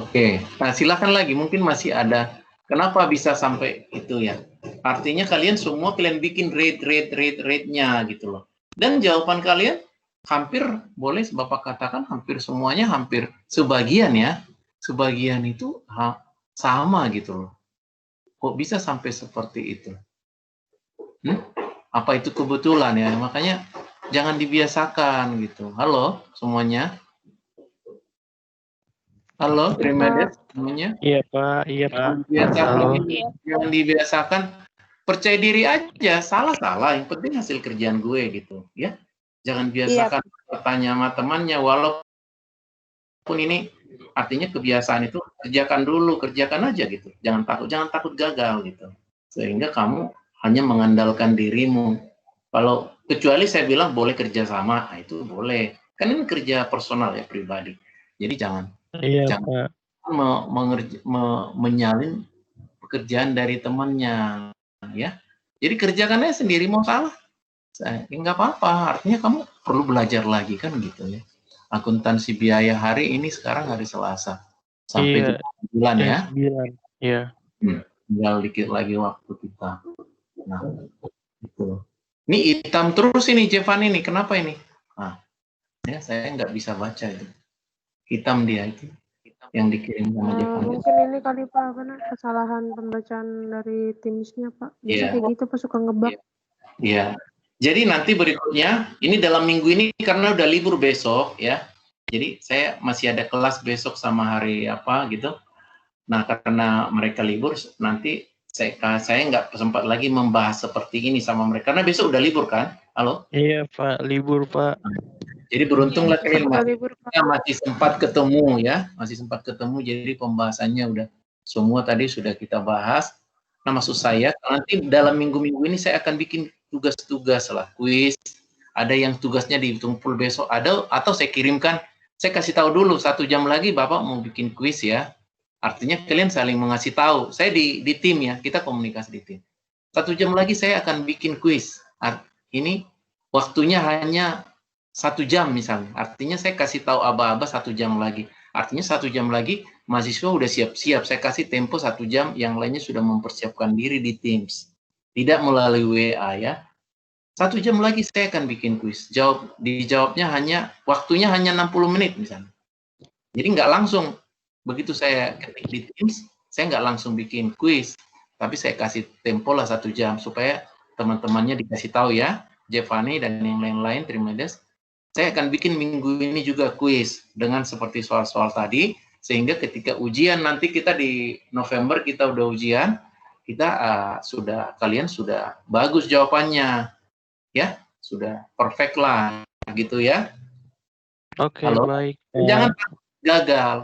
Oke, nah silakan lagi, mungkin masih ada. Kenapa bisa sampai itu ya? Artinya kalian semua bikin rate-nya gitu loh. Dan jawaban kalian hampir, boleh Bapak katakan hampir semuanya, hampir sebagian ya. Sebagian itu sama gitu loh. Kok bisa sampai seperti itu? Apa itu kebetulan ya? Makanya jangan dibiasakan gitu. Halo semuanya. Halo, terima kasih semuanya. Iya, Pak. Iya, Pak. Jangan dibiasakan. Percaya diri aja, salah-salah. Yang penting hasil kerjaan gue gitu, ya. Jangan biasakan bertanya sama temannya, walaupun ini artinya kebiasaan itu kerjakan dulu, kerjakan aja gitu. Jangan takut gagal gitu. Sehingga kamu hanya mengandalkan dirimu. Kalau kecuali saya bilang boleh kerjasama, nah itu boleh. Kan ini kerja personal ya, pribadi. Jadi jangan menyalin pekerjaan dari temannya ya. Jadi kerjakannya sendiri, mau salah nggak apa-apa, artinya kamu perlu belajar lagi kan gitu ya. Akuntansi biaya hari ini sekarang hari Selasa sampai bulan ya. Iya. Tinggal dikit lagi waktu kita. Nah, itu. Ini hitam terus ini Jevan ini, kenapa ini? Nah, ya saya nggak bisa baca itu. Hitam dia itu yang dikirim sama Jevan. Mungkin ini kali Pak, kesalahan pembacaan dari Teams-nya Pak. Biasa kayak gitu Pak, suka ngebug. Iya. Jadi nanti berikutnya, ini dalam minggu ini karena udah libur besok ya. Jadi saya masih ada kelas besok sama hari apa gitu. Nah karena mereka libur, nanti saya nggak sempat lagi membahas seperti ini sama mereka. Karena besok udah libur kan? Halo? Iya Pak, libur Pak. Jadi beruntunglah kalian masih sempat ketemu ya. Masih sempat ketemu, jadi pembahasannya udah semua tadi sudah kita bahas. Nah maksud saya, nanti dalam minggu-minggu ini saya akan bikin tugas-tugas lah, kuis. Ada yang tugasnya ditumpul besok, ada atau saya kirimkan. Saya kasih tahu dulu 1 jam lagi Bapak mau bikin kuis ya. Artinya kalian saling mengasih tahu. Saya di tim ya, kita komunikasi di tim. 1 jam lagi saya akan bikin kuis. Ini waktunya hanya 1 jam misalnya. Artinya saya kasih tahu aba-aba 1 jam lagi. Artinya 1 jam lagi mahasiswa udah siap-siap. Saya kasih tempo 1 jam, yang lainnya sudah mempersiapkan diri di Teams. Tidak melalui WA ya. 1 jam lagi saya akan bikin kuis. Dijawabnya waktunya hanya 60 menit misalnya. Jadi nggak langsung, begitu saya ketik di Teams, saya nggak langsung bikin kuis. Tapi saya kasih tempo lah 1 jam, supaya teman-temannya dikasih tahu ya, Jevani dan yang lain-lain, Trimedes, saya akan bikin minggu ini juga kuis dengan seperti soal-soal tadi, sehingga ketika ujian nanti kita di November kita udah ujian, kita kalian sudah bagus jawabannya, ya sudah perfect lah, gitu ya. Oke, Halo? baik. Jangan gagal,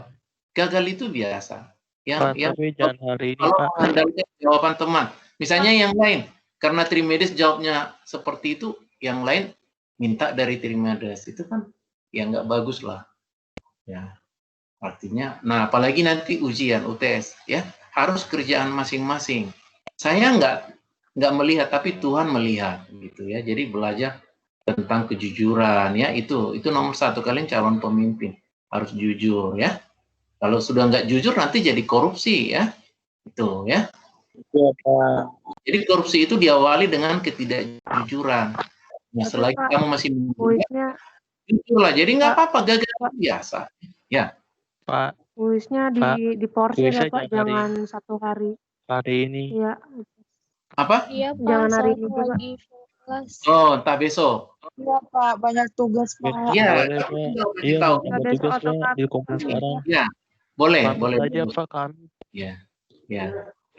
gagal itu biasa. Pak, tapi jangan hari ini, kalau Pak. mengandalkan jawaban teman, misalnya yang lain, karena Trimedes jawabnya seperti itu, yang lain minta dari Trimedes, itu kan ya nggak bagus lah, ya artinya. Nah apalagi nanti ujian UTS, ya harus kerjaan masing-masing. Saya nggak melihat, tapi Tuhan melihat, gitu ya. Jadi belajar tentang kejujuran, ya itu nomor 1. Kalian calon pemimpin harus jujur, ya. Kalau sudah nggak jujur nanti jadi korupsi, ya. Itu ya. Jadi korupsi itu diawali dengan ketidakjujuran. Nah, selagi kamu masih jujurlah. Jadi nggak apa-apa, gagal biasa. Ya. Pak. Kuisnya di porsir ya Pak, jangan 1 hari. Hari ini. Iya. Apa? Iya Pak, Jangan hari ini juga. lagi kelas. Oh, entah besok. Iya Pak, banyak tugas Pak. Iya. Iya, banyak tugas Pak, dikumpul sekarang. Ya, boleh. Aja Pak kami. Ya.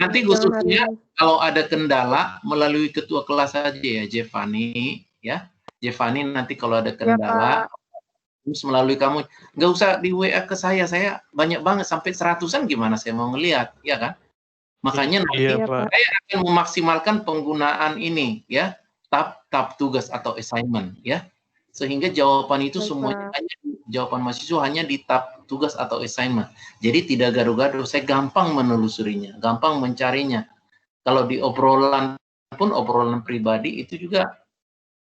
Nanti khususnya kalau ada kendala melalui ketua kelas saja ya, Jevani, ya. Jevani nanti kalau ada kendala, terus melalui kamu, nggak usah di WA ke saya banyak banget sampai 100-an gimana saya mau ngelihat, ya kan? Makanya nanti saya akan memaksimalkan penggunaan ini, ya, tab tugas atau assignment, ya, sehingga jawaban itu semuanya jawaban mahasiswa hanya di tab tugas atau assignment. Jadi tidak gaduh-gaduh, saya gampang menelusurinya, gampang mencarinya. Kalau di obrolan pun, obrolan pribadi itu juga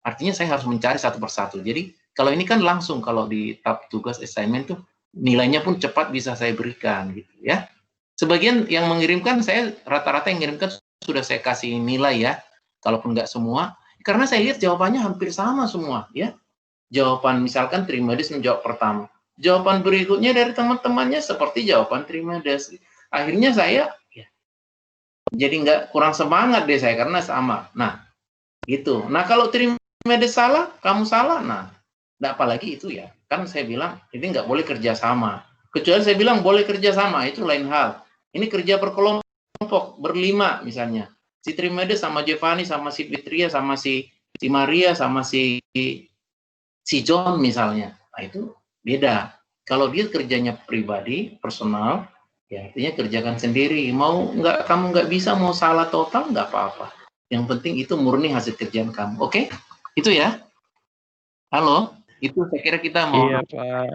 artinya saya harus mencari satu persatu. Jadi kalau ini kan langsung, kalau di tab tugas assignment tuh nilainya pun cepat bisa saya berikan, gitu ya. Sebagian yang mengirimkan, saya rata-rata yang mengirimkan sudah saya kasih nilai ya, kalaupun nggak semua, karena saya lihat jawabannya hampir sama semua ya. Jawaban misalkan Trimedes menjawab pertama, jawaban berikutnya dari teman-temannya seperti jawaban Trimedes. Akhirnya saya ya, jadi nggak kurang semangat deh saya karena sama. Nah gitu. Nah kalau Trimedes salah, kamu salah, nah nggak apalagi itu ya. Kan saya bilang ini nggak boleh kerjasama. Kecuali saya bilang boleh kerjasama, itu lain hal. Ini kerja berkelompok, berlima misalnya. Si Trimedes sama Jevani, sama si Fitria, sama si Maria, sama si John misalnya. Nah itu beda. Kalau dia kerjanya pribadi, personal, ya artinya kerjakan sendiri. Kamu nggak bisa, mau salah total, nggak apa-apa. Yang penting itu murni hasil kerjaan kamu. Oke? Itu ya. Halo? Itu saya kira kita mau. Iya, Pak.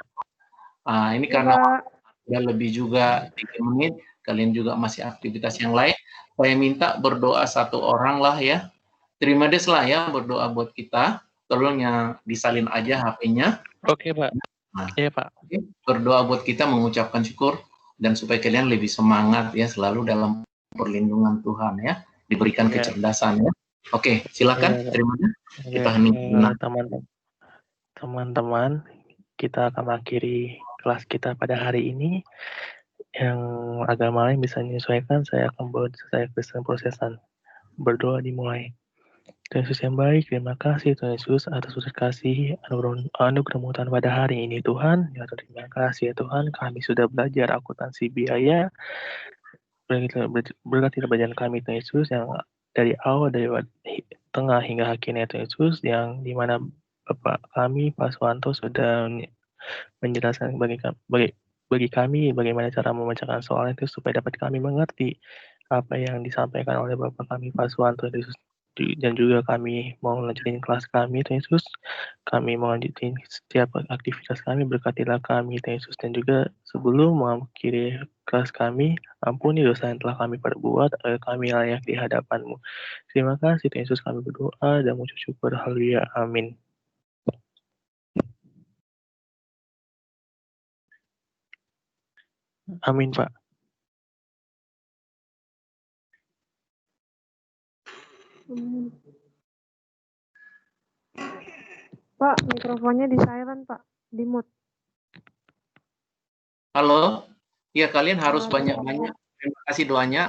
Nah, ini karena udah lebih juga 3 menit, kalian juga masih aktivitas yang lain. Saya minta berdoa 1 orang lah ya. Trimedes lah ya berdoa buat kita. Tolong yang disalin aja HP-nya. Oke, Pak. Nah, iya, Pak. Berdoa buat kita, mengucapkan syukur dan supaya kalian lebih semangat ya, selalu dalam perlindungan Tuhan ya, diberikan kecerdasan ya. Oke, silakan. Terima kasih. Kita teman-teman, kita akan mengakhiri kelas kita pada hari ini. Yang agama lain bisa menyesuaikan, saya akan saya Kristen Protesan. Berdoa dimulai. Tuhan Yesus yang baik, terima kasih Tuhan Yesus atas kasih anugerah Tuhan pada hari ini Tuhan. Ya, terima kasih ya Tuhan, kami sudah belajar akuntansi biaya. Berkati belajar kami Tuhan Yesus yang dari awal, dari tengah hingga akhirnya Tuhan Yesus, yang dimana Bapak kami Pak Suwanto sudah menjelaskan bagi kami bagaimana cara memecahkan soal itu supaya dapat kami mengerti apa yang disampaikan oleh Bapak kami Pak Suwanto Yesus. dan juga kami mau lanjutin kelas kami, Tuhan Yesus. Kami mau lanjutin setiap aktivitas kami, berkatilah kami, Tuhan Yesus. Dan juga sebelum mengakhiri kelas kami, ampuni dosa yang telah kami perbuat, agar kami layak di hadapan-Mu. Terima kasih, Tuhan Yesus, kami berdoa dan mengucap syukur. Haleluya. Amin. Amin, Pak. Pak, mikrofonnya di silent, Pak. Di mute. Halo? Ya, kalian harus banyak-banyak. Terima kasih doanya.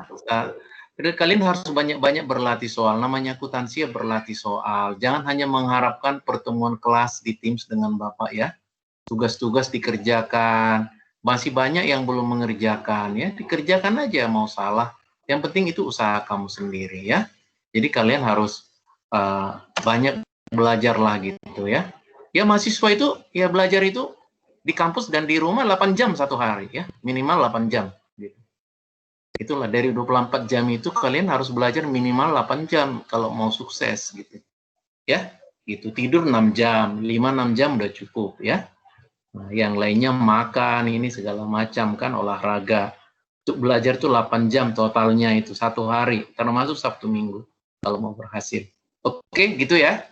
Kalian harus banyak-banyak berlatih soal. Namanya akuntansi ya berlatih soal. Jangan hanya mengharapkan pertemuan kelas di Teams dengan Bapak ya. Tugas-tugas dikerjakan. Masih banyak yang belum mengerjakan ya. Dikerjakan aja mau salah. Yang penting itu usaha kamu sendiri ya. Jadi kalian harus banyak belajar lah gitu ya. Ya mahasiswa itu ya belajar itu di kampus dan di rumah 8 jam satu hari ya. Minimal 8 jam. Gitu. Itulah dari 24 jam itu kalian harus belajar minimal 8 jam kalau mau sukses gitu. Ya, gitu. Tidur 6 jam, 5-6 jam udah cukup ya. Nah, yang lainnya makan, ini segala macam kan olahraga. Untuk belajar tuh 8 jam totalnya itu satu hari, termasuk Sabtu Minggu kalau mau berhasil. Oke, gitu ya.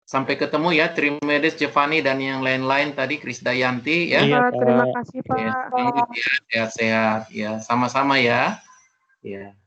Sampai ketemu ya, Trimedes, Giovanni dan yang lain-lain tadi, Krisdayanti ya. Iya, Pak, terima Pak. kasih, Pak. Ya, sehat-sehat ya, sama-sama ya. Ya.